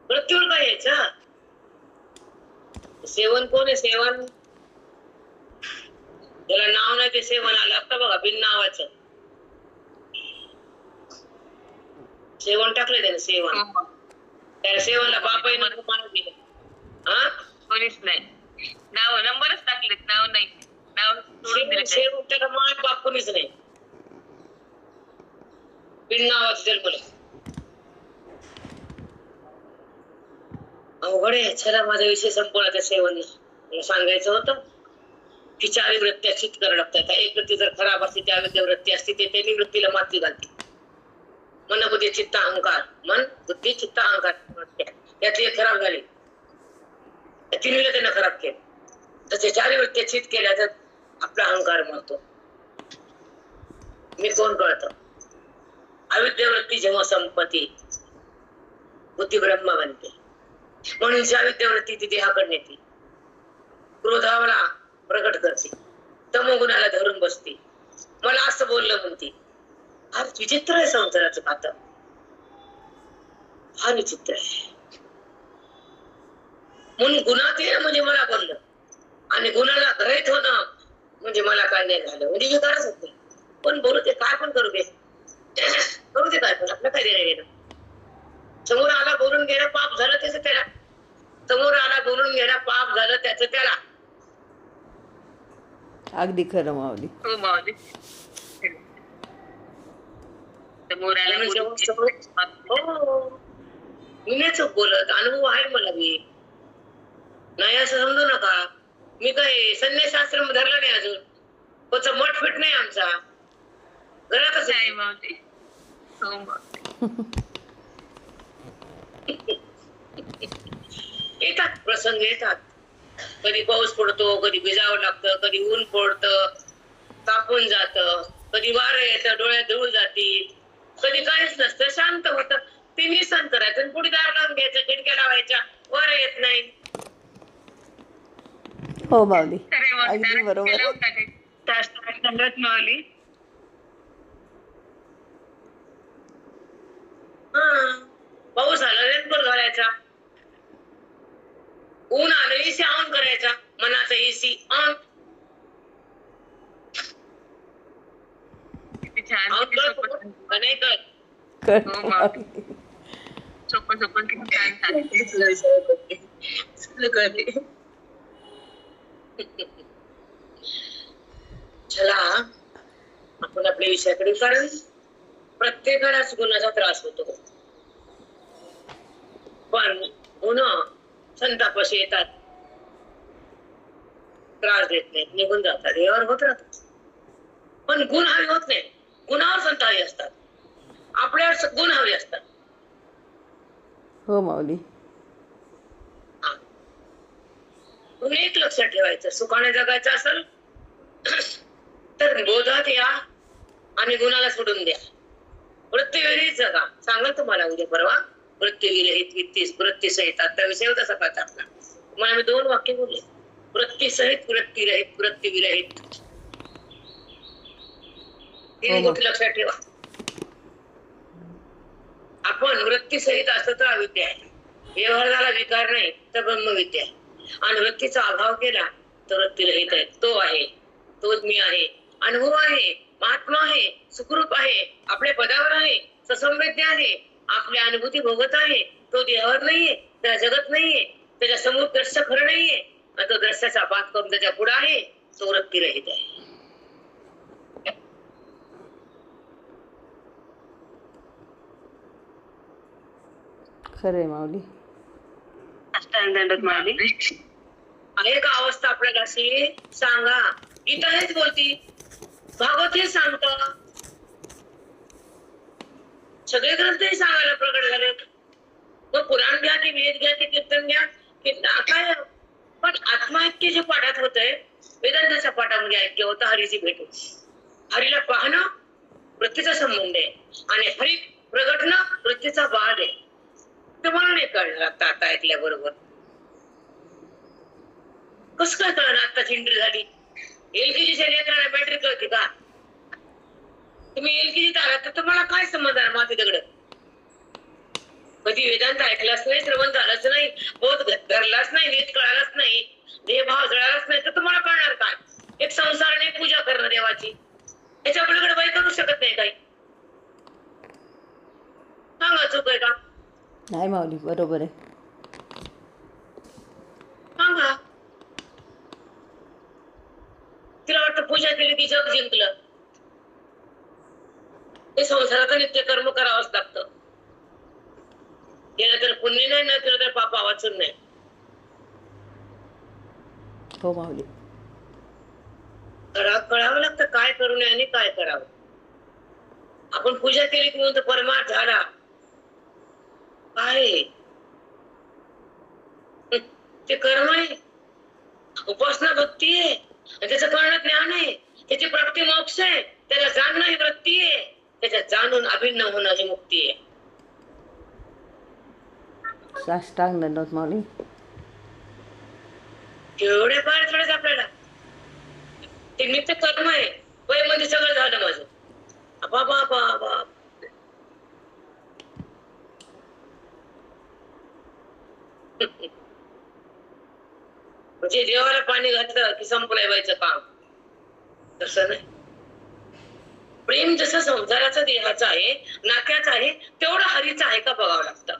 मृत्यूवर काय यायचं. सेवन कोण आहे? सेवन त्याला नाव नाही ते सेवन आलं आता बघा, बिन नावाचं सेवन टाकलं त्याने. सेवन त्या सेवनला बापाई नको मानत दिलं. हा कोणीच नाही. नाव नंबरच टाकलेत, नाव नाही. नाव सोडून दिले. सेवन त्याला मान बाप कोणीच नाही. बिन नावाचा जन्मला. अवघड आहे. चला माझा विषय संपवला. त्या सेवन मला सांगायचं होतं की 4 वृत्त्या चित करावं लागतात. एक वृत्ती जर खराब असते त्या वृत्ती असते ते त्यांनी वृत्तीला माती घालते. मन बुद्धी चित्त अहंकार. मन बुद्धी चित्त अहंकार त्यातली एक खराब झाली. त्या तिन्हीला त्यानं खराब केलं. त्याच्या 4 वृत्त्या चित केल्या तर आपला अहंकार मरतो. मी कोण कळतं. अविद्या वृत्ती जेव्हा संपत्ती बुद्धी ब्रह्म बनते. म्हणून अविद्या वृत्ती ती देहाकडे नेते. क्रोधाला प्रकट करते. तमोगुणाला धरून बसते. मला असं बोललं म्हणते. फार विचित्र आहे संसाराचं खातं. फार विचित्र आहे. म्हणून गुणात येणं म्हणजे मला बोललं आणि गुणाला ग्रहित होणं म्हणजे मला काय नाही झालं. म्हणजे हे करायच होते. पण बोलू ते काय पण करू दे. करू दे काय पण आपलं काय देणं घेणं. समोर आला बोलून गेला पाप झालं त्याचं त्याला. समोर आला बोलून गेला पाप झालं त्याचं त्याला. अगदी खरं माऊली. हो माऊली. समोर आला हो मी नाही चूक बोलत. अनुभव आहे मला. मी नाही असं समजू नका. मी काय संन्यासाश्रम धरला नाही अजून. कोणचा मठ फिट नाही आमचा. घरातच आहे. माऊली. हो माऊली. येतात प्रसंग येतात. कधी पाऊस पडतो, कधी भिजावं लागतं, कधी ऊन पडतं, तापून जातं, कधी वारं येतं, डोळ्यात धूळ जाती, कधी काहीच नसतं, शांत होतं. ते निसन करायचं आणि पुढे दार लावून घ्यायचं, खिडक्या लावायच्या, वारं येत नाही. हो माऊली. अगदी बरोबर. माऊली. पाऊस आला रेनकोट घालायचा. ऊन आलं एसी ऑन करायचा. मनाचा एसी ऑन. छान. नाही कळत. सोपं सोपं किती छान चला आपण आपल्या विषयाकडे. कारण प्रत्येकालाच गुणाचा त्रास होतो. पण गुण संतापाशी येतात, त्रास देत नाहीत, निघून जातात, यावर होत राहतात. पण गुण हवे होत नाही. गुणावर संत हवी असतात. आपल्यावर गुण हवे असतात. हो माऊली. तुम्ही एक लक्षात ठेवायचं. सुखाने जगायचं असेल तर बोधात या आणि गुणाला सोडून द्या. वृत्तीविरहित जगा. सांगाल तुम्हाला उद्या परवा. वृत्तीविरहित वृत्तीसहित. आता विषय होता सकाळचा आपला. तुम्हाला मी 2 वाक्य बोलले. वृत्तीसहित, वृत्तीरहित, वृत्तीविरहित. 3 गोष्टी लक्षात ठेवा. आपण वृत्तीसहित असतो तर अविद्या आहे. व्यवहाराला विकार नाही तर ब्रह्मविद्या आहे. आणि वृत्तीचा अभाव केला तर वृत्तीरहित आहे. तो आहे, तोच मी आहे. अनुभव आहे, महात्मा आहे, सुखरूप आहे, आपल्या पदावर आहे, ससंवेद्य आहे, आपल्या अनुभूती भोगत आहे. तो देहावर नाहीये, त्याला जगत नाहीये, त्याच्या समोर द्रश्य खरं नाहीये. आणि तो द्रश्याचा पात करून त्याच्या पुढे आहे. तो वृत्तीरहित आहे. खरंय माऊली. आहे का अवस्था आपल्याला अशी? सांगा. गीता हेच बोलती, भागवत हेच सांगत, सगळे ग्रंथही सांगायला प्रकट झाले. मग पुराण घ्या की वेद घ्या की कीर्तन घ्या की काय. पण आत्माऐक्य जे पाठात होतंय, वेदांताच्या पाठामध्ये ऐक्य होतं. हरीची भेट होती. हरीला पाहणं वृत्तीचा संबंध आहे आणि हरी प्रगटणं वृत्तीचा वाद आहे. तुम्हाला नाही कळणार आता ऐकल्याबरोबर. कसं काय कळणार? आत्ताची एंट्री झाली. एलकेजीच्या लेकराला बॅटरी कळते का? तुम्ही एलकेजीत आलात तर तुम्हाला काय समजणार माती दगड? कधी वेदांत ऐकलाच नाही, श्रवण झालाच नाही, बोध धरलाच नाही, वेद कळालाच नाही, देहभाव जळालाच नाही, तर तुम्हाला कळणार काय? एक संसाराने पूजा करणं देवाची, याच्या पलीकडे बाई करू शकत नाही काही. सांगा चूक आहे का? नाही माऊली, बरोबर आहे. सांगा. तिला वाटतं पूजा केली की जग जिंकलं. ते संसाराचं नित्य कर्म करावंच लागतं. केलं तर पुण्य नाही, न केलं तर पाप वाचून नाही. हो माऊली. कळावं लागतं काय करू नये आणि काय करावं. आपण पूजा केली की म्हणतो परमार्थ झाला. काय ते कर्म आहे, उपासना भक्ती आहे, त्याचं कळणं ज्ञान आहे, त्याची प्राप्ती मोक्ष आहे, त्याला जाणणं ही वृत्ती आहे, त्याच्यात जाणून अभिन्न होणं ही मुक्ती आहे. साष्टांग दंडवत माऊली. एवढे पाय थोडेच आपल्याला ते नित्य कर्म आहे. वयमध्ये सगळं झालं माझं. बाबा म्हणजे देवाला पाणी घातलं की संपलंय बाईचं काम. तसं नाही. प्रेम जसं संसाराचं देहाचं आहे, नात्याचं आहे, तेवढं हरीचं आहे का बघावं लागतं.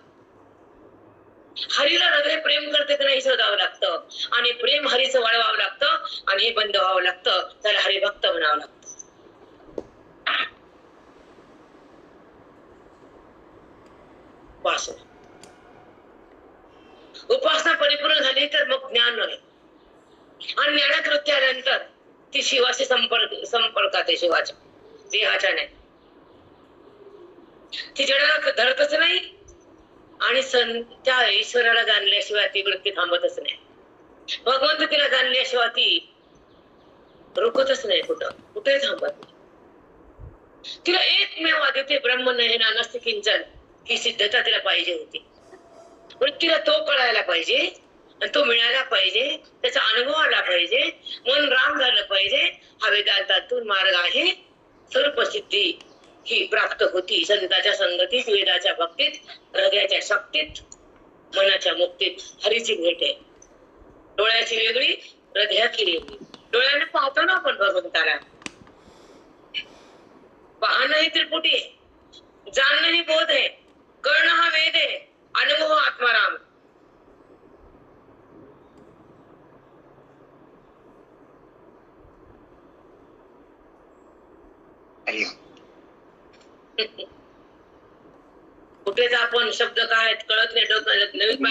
हरीला हृदय प्रेम करते की नाही शोधावं लागतं. आणि प्रेम हरीचं वाढवावं लागतं आणि हे बंद व्हावं लागतं. त्याला हरिभक्त म्हणावं लागतं. उपासना परिपूर्ण झाली तर मग ज्ञान आहे. आणि ज्ञानाकृती आल्यानंतर ती शिवाशी संपर्कात आहे. शिवाच्या देहाच्या नाही. ती जडाला धरतच नाही आणि त्या ईश्वराला जाणल्याशिवाय ती वृत्ती थांबतच नाही. भगवंत तिला जाणल्याशिवाय ती रोखतच नाही. कुठे थांबत नाही. तिला एकमेव अद्वितीय ब्रह्म नाही ना नसते किंचन ही सिद्धता तिला पाहिजे होती. वृत्तीला तो कळायला पाहिजे आणि तो मिळायला पाहिजे. त्याचा अनुभव आला पाहिजे. मन राम झालं पाहिजे. हा वेदांतातून मार्ग आहे. स्वरूप सिद्धी ही प्राप्त होती संतांच्या संगतीत, वेदाच्या भक्तीत, हृदयाच्या शक्तीत, मनाच्या मुक्तीत. हरीची भेट आहे. डोळ्याची वेगळी, हृदयाची वेगळी. डोळ्याने पाहतो ना आपण भगवंताला. पाहणं ही त्रिपुटी आहे, जाणणं ही बोध आहे, कळणं हा वेद आहे, अनुभव आत्माराम. कुठेच आपण शब्द काय कळत नाही. नवीन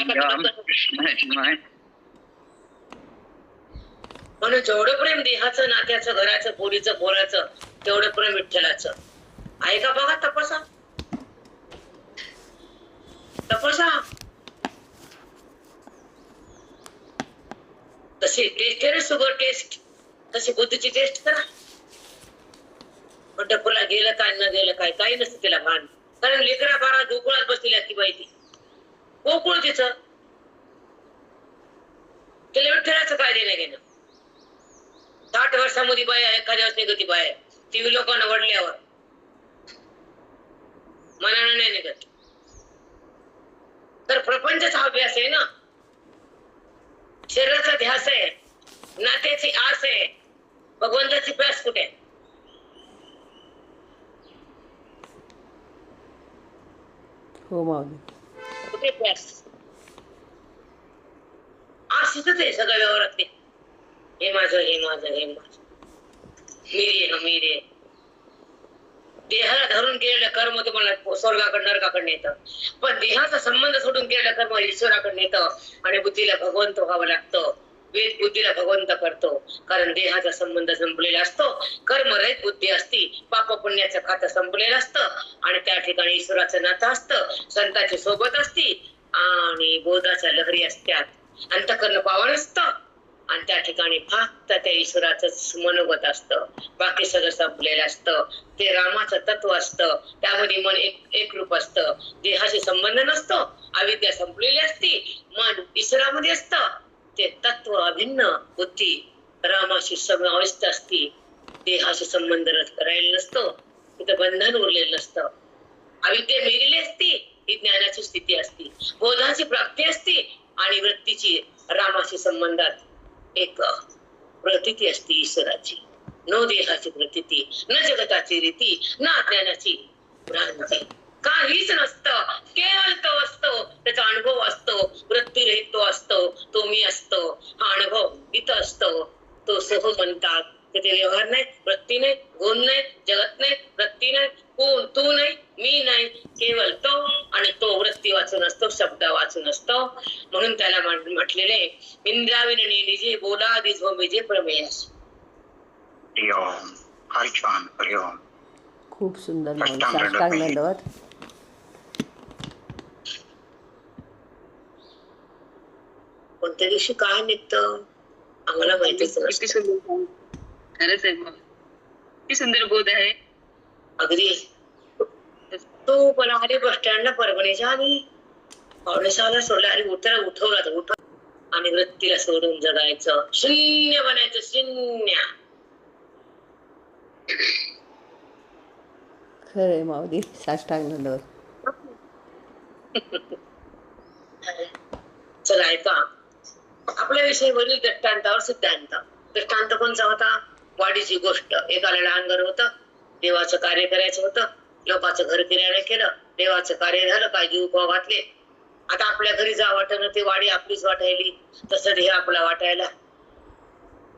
म्हणून जेवढं प्रेम देहाचं, नात्याचं, घराचं, पोरीचं, पोराचं, तेवढं प्रेम विठ्ठलाचं आहे का बघा. तपासा. तशी टेस्ट आहे शुगर टेस्ट, तशी बुद्धीची टेस्ट करा. पंढरपूरला गेलं काय न गेलं काय काही नसतं तिला भान. कारण लेकरा बारा गोकुळात बसलेली ती बाई. ती गोकुळ तिचं. तिला विठ्ठलाचं काय देणं घेणं. 60 वर्षामध्ये बाई एखाद्या वेळेस निघती बाहेर. टीव्ही लोकांना वडल्यावर मनानं नाही निघत. तर प्रपंचाचा अभ्यास आहे ना. शरीराचा ध्यास आहे, नात्याची आस आहे, भगवंताची प्यास कुठे. हो माऊली. कुठे प्यास. आशीतच आहे सगळ्या व्यवहारात. हे माझं, हे माझं, हे माझं, मीरे. देहाला धरून केलेलं कर्म तुम्हाला स्वर्गाकडे नरकाकडे येतं. पण देहाचा संबंध सोडून केलेलं कर्म ईश्वराकडे येतं. आणि बुद्धीला भगवंत व्हावं लागतं. वेद बुद्धीला भगवंत करतो. कारण देहाचा संबंध संपलेला असतो. कर्मरहित बुद्धी असती. पाप पुण्याचं खातं संपलेलं असतं. आणि त्या ठिकाणी ईश्वराचं नातं असतं. संतांची सोबत असती आणि बोधाच्या लहरी असतात. अंतःकरण पावन असतं. आणि त्या ठिकाणी फक्त त्या ईश्वराचं मनोगत असतं. बाकी सगळं संपलेलं असतं. ते रामाचं तत्व असतं. त्यामध्ये मन एक रूप असतं. देहाशी संबंध नसतो. अविद्या संपलेली असती. मन ईश्वरामध्ये असतं. ते तत्व अभिन्न बुद्धी रामाशी समाविष्ट असती. देहाशी संबंध राहिलेला नसतो. तिथं बंधन उरलेलं नसतं. अविद्या मेलेली असती. ही ज्ञानाची स्थिती असती. बोधाची प्राप्ती असती. आणि वृत्तीची रामाशी संबंधात एक प्रतीती असते ईश्वराची. नो देहाची प्रतीती, न जगताची रीती, न अज्ञानाची भ्रांती. काहीच नसतं. केवळ तो असतो. त्याचा अनुभव असतो. वृत्तीरहित तो असतो. तो मी असतो. हा अनुभव इथं असतो. तो सोह म्हणतात. तिथे व्यवहार नाही, वृत्ती नाही, गुण नाही, जगत नाही, वृत्ती नाही, कोण तू नाही, मी नाही, केवळ तो आणि तो वृत्ती वाचून असतो, शब्द वाचून असतो. म्हणून त्याला म्हटलेले इंद्राविने निजे बोला दिझो विजे प्रमेयस. हरिओम. फार छान. हरिओम. खूप सुंदर माऊली. साष्टांग साष्टांग दंडवत. दंडवत. कोणत्या दिवशी काय निघतं आम्हाला माहितीच किती नसतं. सुंदर, खरंच आहे मग किती सुंदर बोध आहे. अगदी तो पण आले बस स्टँडला परभणीच्या आणि 5:45 सोडला आणि उठवला आणि वृत्तीला सोडून जगायचं, शून्य बनायचं, शून्य. खरंय माऊली. साष्टांग दंडवत. चला ऐका, आपल्या विषयीवरील दृष्टांतावर सिद्धांत. दृष्टांत कोणचा होता? वाडीची गोष्ट. एकाला लहान घर होतं, देवाचं कार्य करायचं होतं, लोकांचं घर किराणे केलं, देवाचं कार्य झालं, काय जीव भाव घातले. आता आपल्या घरी जा वाटणं, ती वाडी आपलीच वाटायली, तसं देह आपला वाटायला.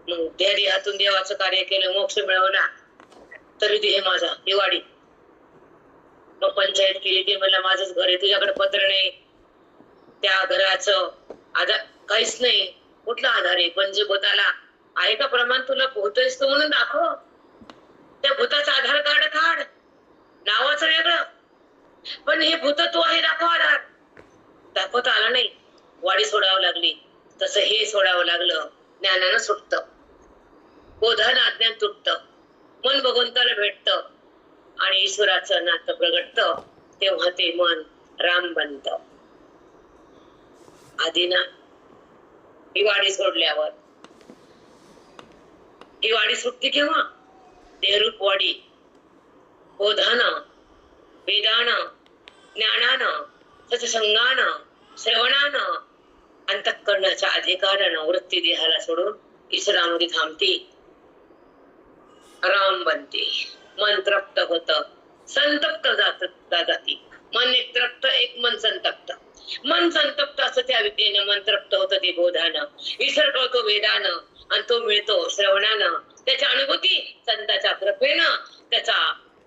मग त्या देहातून देवाचं कार्य केलं, मोक्ष मिळवला, तरी देह माझा, ही वाडी. मग पंचायत केली, ते म्हणलं माझंच घर आहे, तुझ्याकडे पत्र नाही, त्या घराचं आधार काहीच नाही. कुठला आधार आहे? पंचभूताला आहे का प्रमाण? तुला पोहतोयस तू म्हणून दाखव. त्या भूताचं आधार कार्ड काढ, नावाचं वेगळं, पण हे भूत तू आहे, दाखव आधार. दाखवता आला नाही, वाडी सोडावं लागली. तसं हे सोडावं लागलं, ज्ञानानं सुटतं, बोधानं अज्ञान तुटतं, मन भगवंताला भेटतं आणि ईश्वराचं नातं प्रगटतं. तेव्हा ते मन राम बनतं. आधी ना ही वाडी सोडल्यावर, ही वाडी सुटते केव्हा? देहरूप वाडी बोधानं, वेदानं, ज्ञानानं, सत्संगानं, श्रवणानं, अंतःकरणाच्या अधिकारानं वृत्ती देहाला सोडून ईश्वरामध्ये थांबते, राम बनते. मन तृप्त होत, संतप्त जाती. मन एक तृप्त, एक मन संतप्त. मन संतप्त असं त्या विद्येनं, मन तृप्त होतं ते बोधानं, ईश्वर कळतो वेदानं आणि तो मिळतो श्रवणानं. त्याच्या अनुभूती संतांच्या कृपेनं, त्याचा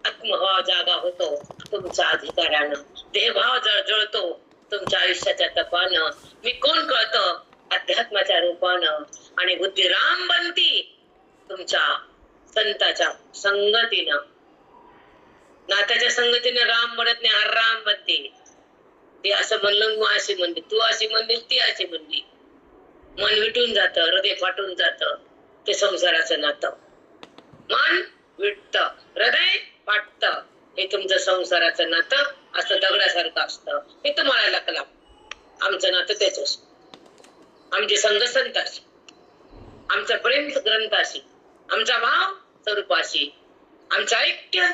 आत्मभाव जागा होतो तुमच्या अधिकारानं. देहभाव जळजळतो तुमच्या आयुष्याच्या तपानं. मी कोण कळतं अध्यात्माच्या रूपानं आणि बुद्धी राम बनती तुमच्या संताच्या संगतीनं. नात्याच्या संगतीनं राम बनत नाही, हर राम बनते. ते असं म्हणलं, मग अशी म्हणली, तू अशी म्हणली, ती अशी म्हणली. मन विटून जातं, हृदय फाटून जातं. ते संसाराचं नातं. मन विटत, हृदय फाटत. हे तुमचं संसाराचं नातं असं दगडासारखं असतं. हे तुम्हाला लागलं. आमचं नातं तेच असतं. आमचे संग संताशी, आमचं प्रेम ग्रंथाशी, आमचा भाव स्वरूपाशी, आमचं ऐक्य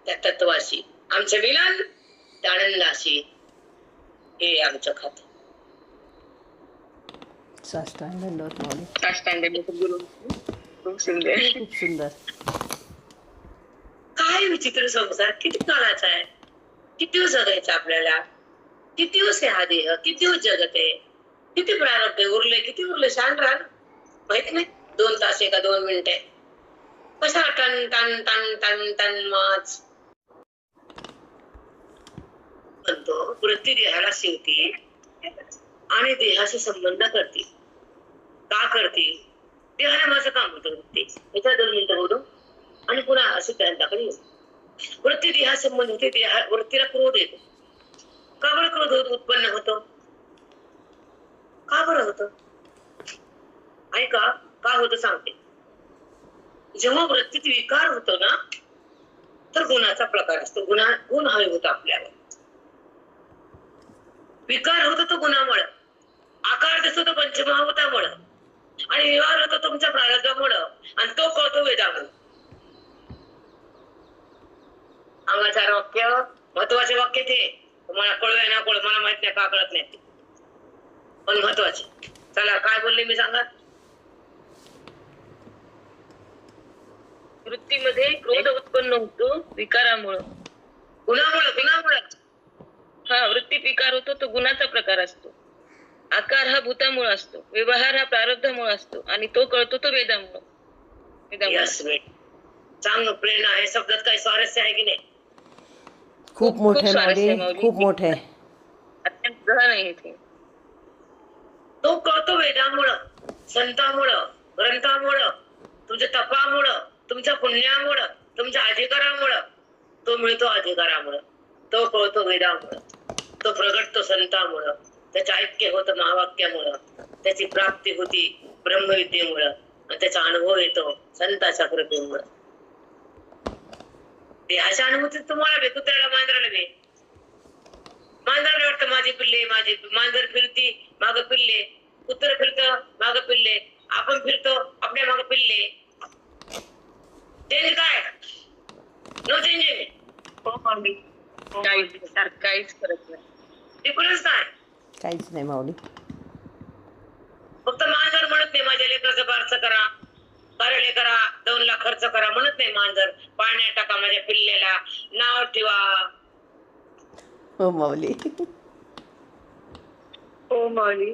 त्या तत्वाशी, आमचं मिलन त्या आनंदाशी. हे आमचं खातं. साष्टांग दंडवत माऊली. साष्टांग दंडवत गुरु. खूप सुंदर. खूप सुंदर. काय विचित्र संसार, किती काळाचा आहे, किती दिवस जगायचं आपल्याला, किती दिवस आहे हा देह, किती दिवस जगत आहे, किती प्रारब्ध उरले, किती उरले, शांत राहा. माहित नाही 2 तास आहे का 2 मिनिटे, कशा टन टन टन टन टन माच म्हणतो. वृत्ती देहाला शिवती आणि देहाशी संबंध करते. का करते? देहाला माझं काम होतं. वृत्ती एका 2 मिनिटं बोलू आणि पुन्हा सिद्धांताकडे येऊ. वृत्ती देहा संबंध होते. वृत्तीला क्रोध येतो. का बरं क्रोध उत्पन्न होतो? का बरं होतं? ऐका, का होतं सांगते. जेव्हा वृत्तीत विकार होतो ना, तर गुणाचा प्रकार असतो. गुण हवे होतो आपल्याला. विकार होतो तो गुणामुळे, आकार दिसतो तो पंचमहाभूतामुळे, आणि विवाह होतो तुमच्या प्रारब्धामुळे, आणि तो कळतो वेदामुळे. अंगाचार वाक्य महत्वाचे वाक्य ते तुम्हाला कळूया ना कळू, मला माहित नाही, का कळत नाही ते, पण महत्वाचे. चला काय बोलले मी सांगा. वृत्तीमध्ये क्रोध उत्पन्न होतो विकारामुळं. गुणामुळे हा, वृत्तीत विकार होतो तो गुणाचा प्रकार असतो. आकार हा भूतामुळे असतो, व्यवहार हा प्रारब्धामुळे असतो, आणि तो कळतो तो वेदामुळे. यस बेट चांगलं प्रेरणा आहे शब्दात काही स्वारस्य आहे की नाही. खूप मोठे खूप स्वारस्य आहे, माऊली, माऊली. खूप मोठे. अत्यंत गहन आहे ते. तो कळतो वेदामुळं, संतामुळं, ग्रंथामुळं, तुमच्या तपामुळं, तुमच्या पुण्यामुळं, तुमच्या अधिकारामुळं. तो मिळतो अधिकारामुळं, तो कळतो वेदामुळं, तो प्रगटतो संतामुळं, त्याचं ऐक्य होतं महावाक्यामुळं, त्याची प्राप्ती होती ब्रह्मविद्येमुळं आणि त्याचा अनुभव येतो संताच्या कृपेमुळं. देहाच्या अनुभूती तुम्हाला बे, कुत्र्याला मांजराला बे. मांजराला वाटतं माझी पिल्ले, माझी मांजर फिरती माग पिल्ले, कुत्र फिरतं माग पिल्ले, आपण फिरतो आपल्या माग पिल्ले. चेंज काय? No changing. हो माऊली. काहीच फरक नाही. डिफरन्स काय? काहीच नाही माऊली. फक्त मांजर म्हणत नाही माझ्या लेकराचं बारसं करा, कार्यालय करा, 2 लाख खर्च करा म्हणत नाही मांजर. पाण्यात टाका माझ्या पिल्ल्याला, नाव ठेवा. हो माऊली. हो माऊली.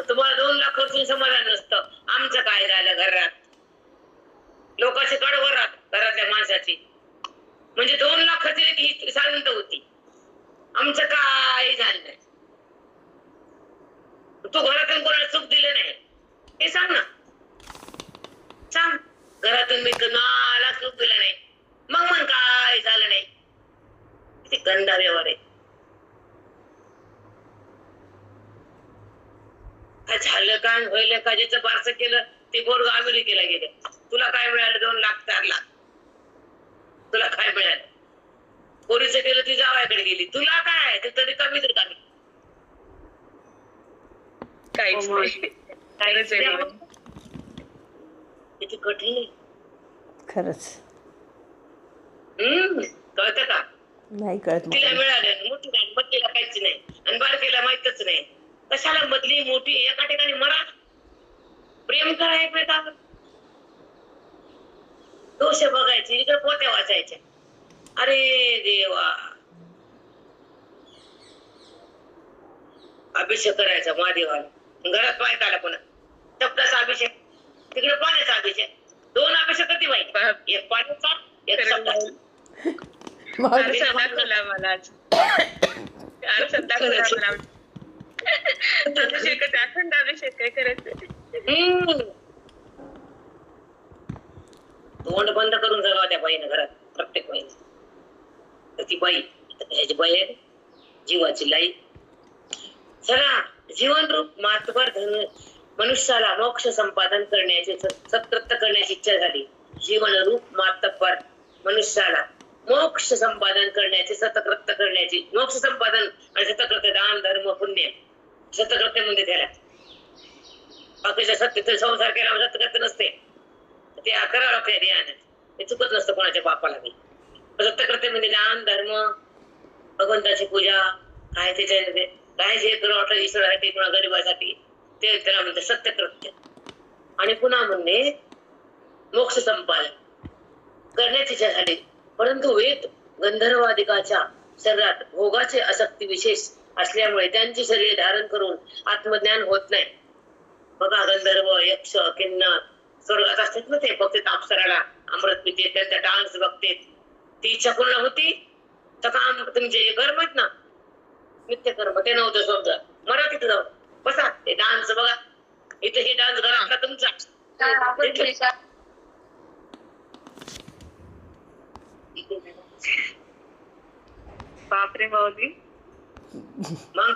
तुम्हाला 2 लाख खर्चून समाधान नसतं. आमचं काय झालं घरात, लोकांची कडवर राहत घरातल्या माणसाची. म्हणजे 2 लाख खर्च ही शांत होती. आमचं काय झालं नाही. तू घरातून कोणाला सुख दिलं नाही हे सांग ना. सांग घरातून मी कोणाला सुख दिलं नाही, मग म्हण काय झालं नाही. किती गंदा व्यवहार आहे. काय झालं काय होईल का, ज्याचं बारसं केलं ते पोरगं अमेरिकेला गेलं. तुला काय मिळालं? 2 लाख 4 लाख. तुला काय मिळालं? पोरीचं केलं ती जावयाकडे गेली. तुला काय? ते तरी कमी तर कमी. काहीच नाही. काहीच आहे माऊली. किती कठीण आहे. खरंच कळतं का? नाही कळत तिला माऊली. मिळालं मोठी नाही, मधलीला काहीच नाही आणि बारकेला माहितच नाही. कशाला मधली मोठी एका ठिकाणी मरा, प्रेम करा एकमेकावर. दोष बघायचे, इकडे पोत्या वाचायच्या. अरे देवा, अभिषेक करायचा महादेवाला, घरात पाय आला पुन्हा शब्दाचा अभिषेक, तिकडे पाण्याचा अभिषेक. 2 अभिषेक किती वाईट, एक पाण्याचा एक शब्दाचा. माऊली आरसा दाखवला मला आज. आरसा दाखवला मला. अभिषेकाचा अखंड अभिषेक काय करायचं. तोंड बंद करून जगाव त्या बाईनं घरात, प्रत्येक बाईने. तर ती बाई ह्याची बाई आहे, जीवाची लाई. चला जीवन रूप मातबर धन मनुष्याला मोक्ष संपादन करण्याची सत्कृत्य करण्याची इच्छा झाली. जीवन रूप मातबर मनुष्याला मोक्ष संपादन करण्याचे, सतकृत्य करण्याची, मोक्ष संपादन आणि सतकृत्य, दान धर्म पुण्य. सतकृत्य म्हणजे त्याला बाकीच्या सत्य संसार केला सतकृत्य नसते. ते करावं लागते ध्यान, ते चुकत नसतं कोणाच्या बापाला बी. सत्यकृत्य म्हणजे दान धर्म, भगवंताची पूजा, काय त्याच्या काय जे करावं वाटलं ईश्वरासाठी किंवा गरिबासाठी, ते त्याला म्हणते सत्यकृत्य. आणि पुन्हा म्हणणे मोक्ष संपादन करण्याची इच्छा झाली. परंतु वेद गंधर्वादिकाच्या शरीरात भोगाचे आसक्ती विशेष असल्यामुळे त्यांची शरीर धारण करून आत्मज्ञान होत नाही. बघा गंधर्व, यक्ष, किन्नर स्वर्गात असतात ना, ते बघतात अप्सराला अमृत पिते, त्यांचा डान्स बघते. ती इच्छा पूर्ण होती तर काम तुमचे जे कर्म आहेत ना, नित्य कर्म, ते नव्हतं स्वर्ग. मरा तिथं जाऊ बसा, ते डान्स बघा. इथे हे डान्स घरातला तुमचा. बापरे माऊली. मग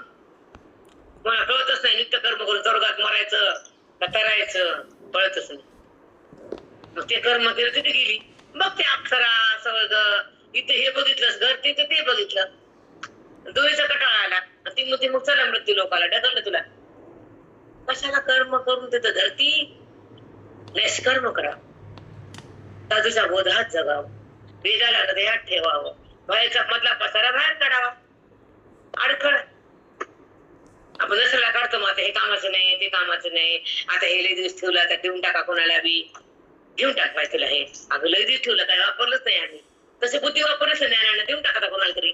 मला कळतच नाही, नित्य कर्म करून स्वर्गात मरायचं का करायचं कळतच नाही. मग ते कर्म केलं तिथे गेली, मग ते अप्सरा स्वर्ग, इथे हे बघितलंस घर, तिथे ते बघितलं, दोघीचा कटाळा आला. ती मग चला मृत्यू लोकाला ढकललं तुला. कशाला कर्म करून तिथं धरती, निष्कर्म करा, साधूच्या बोधात जगावं, वेदाला हृदयात ठेवावं, बाहेरचा मधला पसारा बाहेर काढावा. अडखळ आपण नसला काढतो, मग आता हे कामाचं नाही, ते कामाचं नाही, आता हे लय दिवस ठेवलं, आता देऊन टाका कोणाला बी, घेऊन टाक पाहिजे तुला हे. अगं लय दिवस ठेवलं, काय वापरलंच नाही आम्ही. तसे बुद्धी वापरलंच ज्ञानानं, देऊन टाका कोणाला तरी.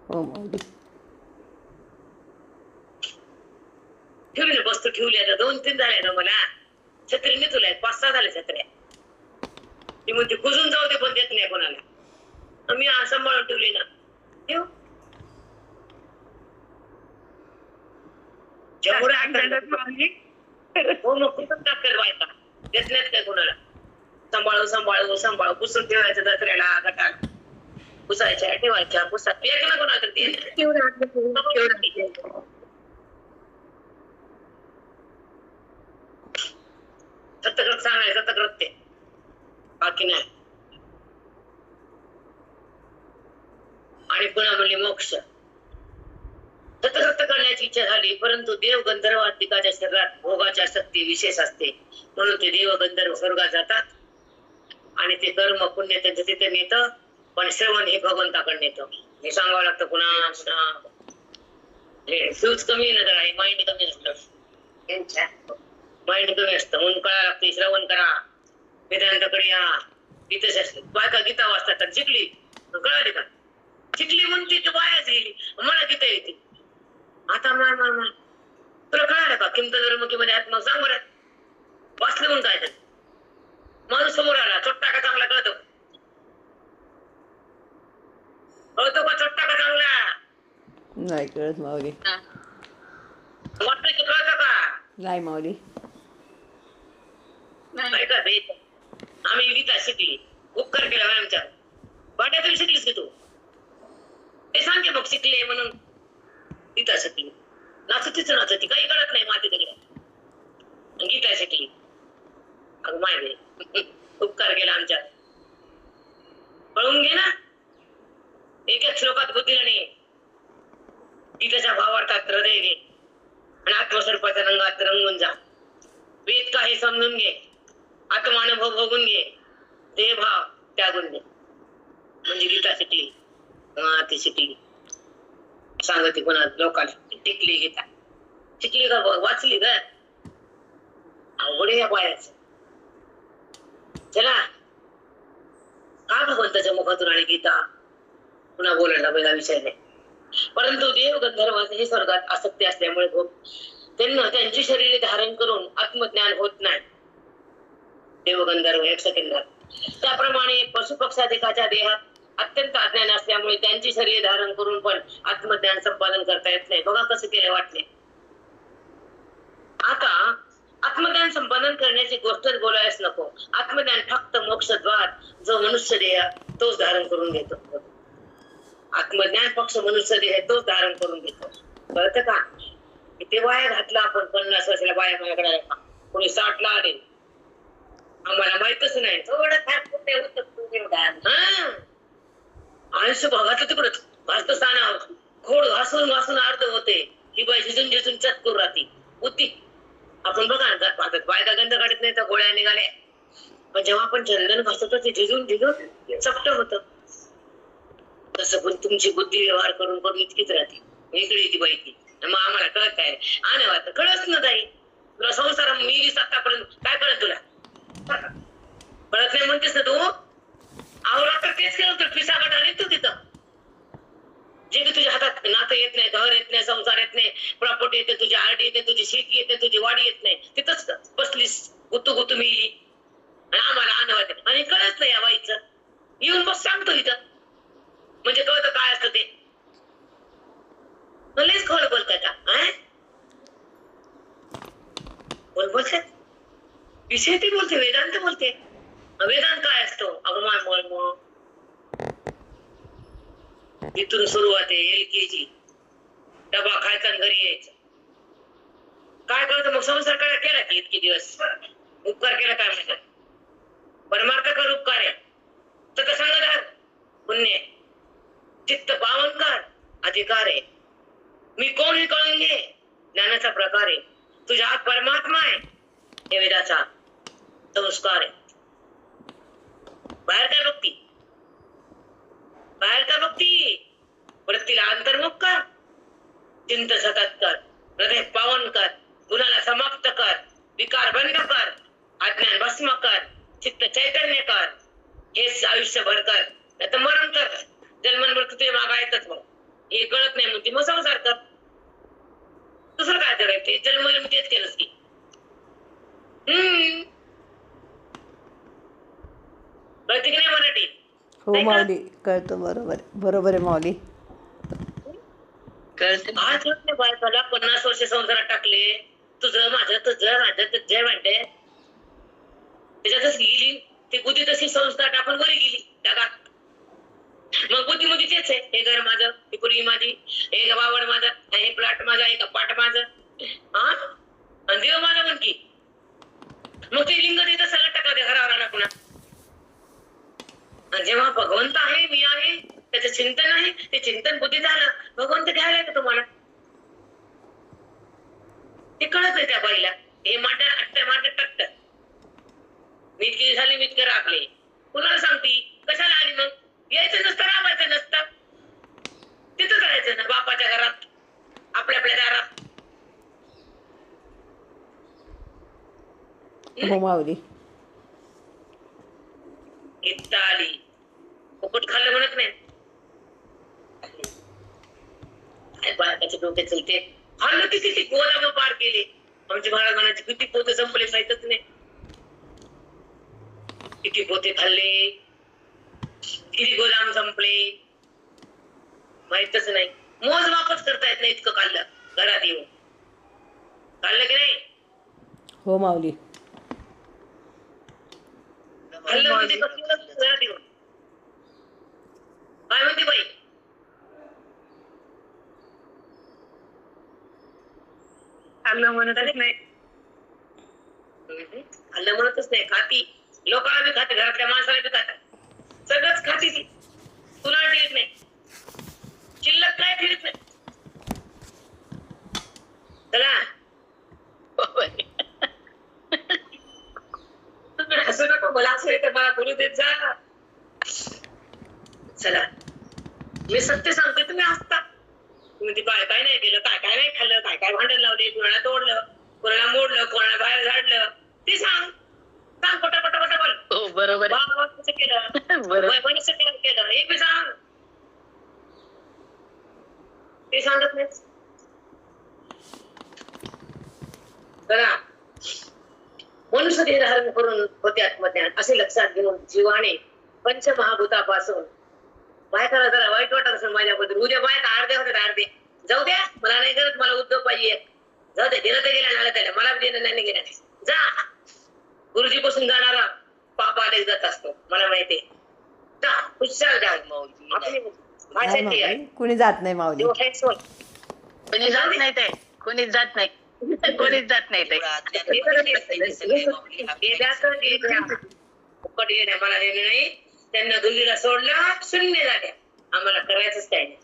हो माऊली. ठेवली ना वस्तू ठेवली आता 2-3 झाल्या ना मला छत्रीने तुला 5-6 झाल्या छत्र्या ती म्हणते कुजून जाऊ दे पण देत नाही कोणाला मी सांभाळून ठेवली ना ठेव जेवढं हो मग कुठं टाकतात बायका देत नाहीत काय कोणाला सांभाळू पुसून ठेवायचं दसऱ्याला गटात पुसायच्या ठेवायच्या पुसा एक ना कोणाला तर ते सत्यकृत सांगायचं सत्यकृत ते बाकी नाही आणि पुन्हा म्हणली मोक्ष सत्यकृत्य करण्याची इच्छा झाली परंतु देव गंधर्व आत्मिकाच्या शरीरात भोगाची आसक्ती विशेष असते म्हणून ते देव गंधर्व स्वर्गात जातात आणि ते कर्म पुण्य त्यांचं तिथे नेतं पण श्रवण हे भगवंताकडे नेतं हे सांगावं लागतं पुन्हा फ्यूज कमी ना जरा माइंड कमी असतं माइंड कमी असतं म्हणून कळायला लागतं श्रवण करा वेदांताकडे या गीतेच असते बायका गीता वाचतात तर शिकली कळाली का शिकली म्हणून ती वायाच गेली मला गीता येते आता मार तुला कळालं का किंमत धर्मकीमध्ये आत्मा सांग बरं वाचलं म्हणून काय तर माणूस समोर आला चोट्टा का चांगला कळतो का चोट्टा का चांगला नाही कळत माऊली वाटतं की कळतं का नाही माऊली नाही का बे आम्ही गीता शिकली उपकार केला मॅमच्या वाट्यातून शिकलीस की तू ते सांगे मग शिकले म्हणून गीता शिकली नाचतीच नाचती काही कळत नाही माती तरी गीता शिकली अगं माय उपकार केला आमच्या कळून घे ना एक श्लोकात बुद्धीला नाही गीतेच्या भावार्थात हृदय घे आणि आत्मस्वरूपाच्या रंगात रंगून जा वेद का हे समजून घे आत्मानुभव बघून घे देहभाव त्यागून घे म्हणजे गीता शिकली ती शिकली सांगते कोणा लोकांना टिकली गीता शिकली का वाचली का अवघड या पायाच चला का भगवंताच्या मुखातून आणि गीता पुन्हा बोलायला पहिला विषय नाही परंतु देव गंधर्व हे स्वर्गात आसक्ती असल्यामुळे त्यांना त्यांची शरीरे धारण करून आत्मज्ञान होत नाही देव गंधर्व एक सेकंदात त्याप्रमाणे पशुपक्षाधिकाच्या देहात अत्यंत अज्ञान असल्यामुळे त्यांची शरीरे धारण करून पण आत्मज्ञान संपादन करता येत नाही बघा कसं केलं वाटले आता आत्मज्ञान संपादन करण्याची गोष्टच बोलायच नको आत्मज्ञान फक्त मोक्षद्वार जो मनुष्य देह तोच धारण करून घेतो आत्मज्ञान पक्ष मनुष्य देह तोच धारण करून घेतो कळतं का किती वाया घातला आपण 50 वर्षाला बाया माझ्याकडे कोणी 60 ला आले आम्हाला माहितच नाही थोडं फार कुठे होत आयुष्य बघात तिकडं घासत स्थानावर खोड घासून अर्ध होते ही बाई झिजून चटकूर राहते होती आपण बघा ना बायका गंध काढत नाही तर गोळ्या निघाल्या पण जेव्हा आपण चंदन घासतो ते झिजून चपट होत तसं पण तुमची बुद्धी व्यवहार करून इतकीच राहते वेगळी ती बाई ती मग आम्हाला कळत काय आणि आता कळत ना ताई तुला संसार मी आतापर्यंत काय कळत तुला कळत नाही म्हणतेस ना तू आवरा तर तेच केलं तर पिसा गटाने तू तिथं जे की तुझ्या हातात नातं येत नाही घर येत नाही संसार येत नाही प्रॉपर्टी येते तुझी आरडी येते तुझी शेती येते तुझी वाडी येत नाही तिथंच बसलीस गुतू मिळली आणि आम्हाला आणवत आणि कळत नाही या बाईचं येऊन बस सांगतो इथं म्हणजे कळतं काय असतं ते लयच खोल बोलताय का बोलतात विषय ती बोलते वेदांत बोलते वेदांत काय असतो अगमान इथून सुरुवात आहे LKG डबा खायचा आणि घरी यायचं काय कळतं मग संसार काय केला की इतके दिवस उपकार केला काय म्हणतात परमार्थ कर उपकार आहे तर संगदार पुण्य चित्त पावन कर अधिकार आहे मी कोण हे कळून घे ज्ञानाचा प्रकार आहे तुझ्या हात परमात्मा आहे हे वेदाचा संस्कार आहे बाहेर काय बघती वृत्तीला अंतर्मुख कर चिंत सतत कर हृदय पावन कर गुणाला समाप्त कर विकार बंद कर अज्ञान भस्म कर चित्त चैतन्य कर हेच आयुष्यभर कर नाही तर मरण कर जन्मन मृत्यू ते मागा येतच मग हे कळत नाही म्हणते मग संसार कर दुसरं काय करायचं ते जन्म तेच केलंच की. कळते की नाही मराठी? हो नाही का? माऊली कळतं, बरोबर बरोबर आहे माऊली. आज नाही बायकाला 50 वर्ष संसारात टाकले, तुझं तुझं म्हणते त्याच्यातच गेली ती बुद्धी, तशी संस्था टाकून वरी गेली जगात. मग बुद्धीमध्ये तेच आहे, हे घर माझं, ही पूर्वी माझी, हे वावर माझं, हे प्लॉट माझा, हे कपाट माझं, हा आणि देव माझा म्हण की. मग ते लिंग देत सगळं टाका ते घरावर आला पुन्हा. आणि जेव्हा भगवंत आहे, मी आहे, त्याचं चिंतन आहे, ते चिंतन बुद्धी झालं, भगवंत घ्यायला का तुम्हाला? ते कळत आहे त्या बाईला. हे माझ्या टक्क मी इतकी झाली, मी इतके राखले. कुणाला सांगती? कशाला आली मग? यायचं नसतं, राबायचं नसतं, तिथंच राहायचं ना, बापाच्या घरात, आपल्या दारात. हो माऊली. इथं आली फुकट खाल्लं म्हणत नाही. बाळकाचे डोके चलते, खाल्लं किती गोदाम पार केले. आमच्या महाराजांची किती पोते संपले माहितच नाही. किती पोते खाल्ले, किती गोदाम संपले माहितच नाही. मोजमापच करता येत नाही, इतकं खाल्लं घरात येऊन. खाल्लं की नाही? हो माऊली. खाल्लं म्हणजे कसं घरात येऊन. काय म्हणते बाई? खाल्लं म्हणतच नाही. खाल्लं म्हणतच नाही, खाती. लोकांना बी खाते, घरातल्या माणसाला बी खातात, सगळंच खाती ती. तुला ठेवत नाही, शिल्लक काय ठेवत नाही. चला तुम्ही हसू नको, मला असं येतं, मला बोलू देत जा. चला मी सत्य सांगते, तुम्ही हसता. तुम्ही ते काय काय नाही केलं, काय काय नाही खाल्लं, काय काय भांडण लावले, कोणाला तोडलं, कोणाला मोडलं, कोणाला बाहेर झाडलं, ते सांग. सांग पटापट बोल. हो बरोबर बाबा कसं केलं, वैभवने केलं, हे बी सांग. ते सांगत नाही. चला मनुष्य देह धारण करून होते आत्मज्ञान, असे लक्षात घेऊन जीवाने पंचमहाभूतापासून. बायकाला जरा वाईट वाटत असेल माझ्याबद्दल, उद्या बायका अर्धे होतात, अर्धे जाऊ द्या, मला नाही करत, मला उद्योग पाहिजे, जाऊ दे, दिलं तर गेला, नाला त्याला, मला देणं नाही गेलं. जा, गुरुजी पासून जाणारा पाप आले जात असतो, मला माहितीये. जा हुशार जा, आपली भाषा नाही ती आहे. माऊली, कुणी जात नाही माऊली. देव आहे सोड. कोणी जात नाही, ते कोणीच जात नाही, कोणीच जात नाही ते. फुकट गेल्या मला देणं नाही. त्यांना दुल्लीला सोडलं, शून्य झाल्या. आम्हाला करायचंच काय नाही.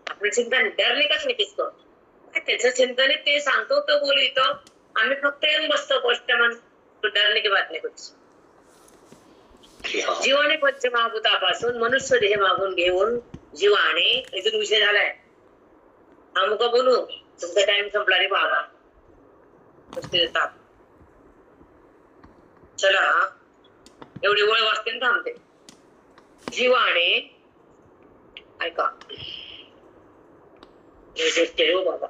आपलं चिंतन डरले कसं पिसतो, त्याचं चिंतन आहे, ते सांगतो तो बोलितो, आम्ही फक्त येऊन बसतो गोष्ट म्हण. तो डरने की बात नाही कुछ. जीवाने पंचमहाभूतापासून मनुष्य देह मागून घेऊन जीवाने, इथून विषय झालाय. अमुक बोलू, तुमचा टाइम संपला रे बाबा. चला एवढी ओळ वाचते थांबते. जीवाने ऐका, बाबा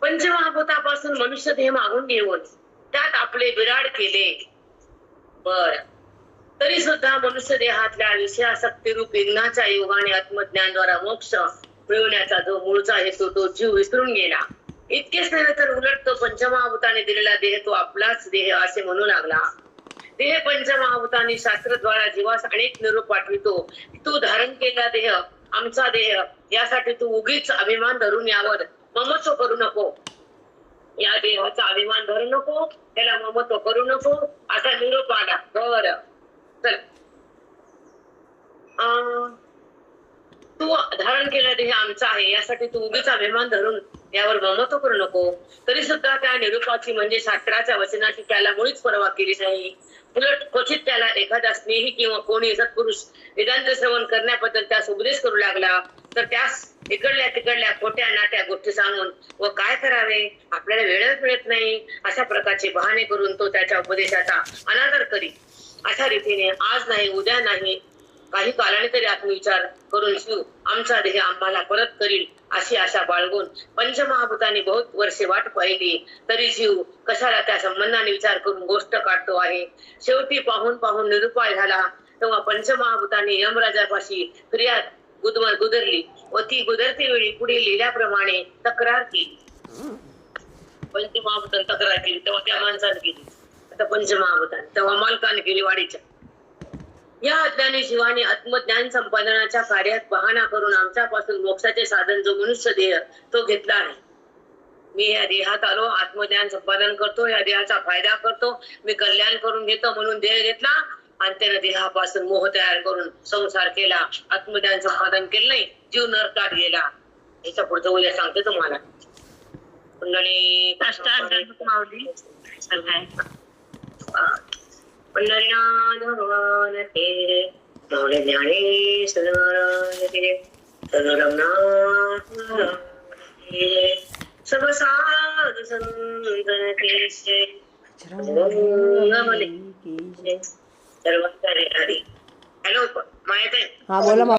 पंचमहाभूतापासून मनुष्य देह मागून घेऊन त्यात आपले विराड केले. बर, तरी सुद्धा मनुष्य देहातल्या विषयासक्ती रूप विघ्नाच्या योगाने आत्मज्ञानद्वारा मोक्ष मिळवण्याचा जो मूळचा हेतू तो जीव विसरून गेला. इतकेच नव्हे तर उलट तो पंचमहाभूताने दिलेला देह तो आपलाच देह असे म्हणू लागला. देह पंचमहाभूतांनी शास्त्रद्वारा जीवास अनेक निरोप पाठवितो. तू धारण केलेला देह आमचा देह, यासाठी तू उगीच अभिमान धरून यावर ममत्व करू नको. या देहाचा अभिमान धरू नको, त्याला ममत्व करू नको, असा निरोप आला. बरं चल, तू धारण केलेला देह आमचा आहे, यासाठी तू उगीच अभिमान धरून यावर ममत्व करू नको. तरी सुद्धा त्या निरूपाची म्हणजे शास्त्राच्या वचनाची त्याला मुळीच पर्वा केली नाही. उलट क्वचित त्याला एखादा स्नेही किंवा कोणी सत्पुरुष वेदांत श्रवण करण्याबद्दल त्यास उपदेश करू लागला तर त्यास इकडल्या तिकडल्या खोट्या नाट्या गोष्टी सांगून व काय करावे आपल्याला वेळच मिळत नाही अशा प्रकारचे बहाणे करून तो त्याच्या उपदेशाचा अनादर करी. अशा रीतीने आज नाही, उद्या नाही, काही कालाने तरी आत्मविचार करून शिव आमचा देह आम्हाला परत करील अशी आशा बाळगून पंचमहाभूतांनी बहुत वर्षे वाट पाहिली तरी जीव कशाला त्या संबंधाने विचार करून गोष्ट काढतो आहे. शेवटी पाहून पाहून निरुपाय झाला तेव्हा पंचमहाभूतांनी यमराजापाशी क्रियात गुदरली व ती गुदरते वेळी पुढे लिहिल्याप्रमाणे तक्रार केली. पंचमहाभूतांनी तक्रार केली तेव्हा त्या माणसाने केली. आता पंचमहाभूतांनी तेव्हा मालकाने केली वाडीच्या. या अज्ञानी शिवाने आत्मज्ञान संपादनाच्या कार्यात बहाणा करून आमच्यापासून मोक्षाचे साधन जो मनुष्य देह तो घेतला आहे. मी या देहात आलो, आत्मज्ञान संपादन करतो, या देहाचा फायदा करतो, मी कल्याण करून घेतो म्हणून देह घेतला आणि त्याने देहापासून मोह तयार करून संसार केला, आत्मज्ञान संपादन केलं नाही, जीव नरकात गेला. याच्या पुढचं उद्या सांगते तुम्हाला. कुंडली माऊली पंढरीनाथ भगवान के मौल ज्ञानेश्वर के सद्गुरुनाथ के सब साधु संतन के सर्व हरी. हॅलो माहित आहे. हा बोला.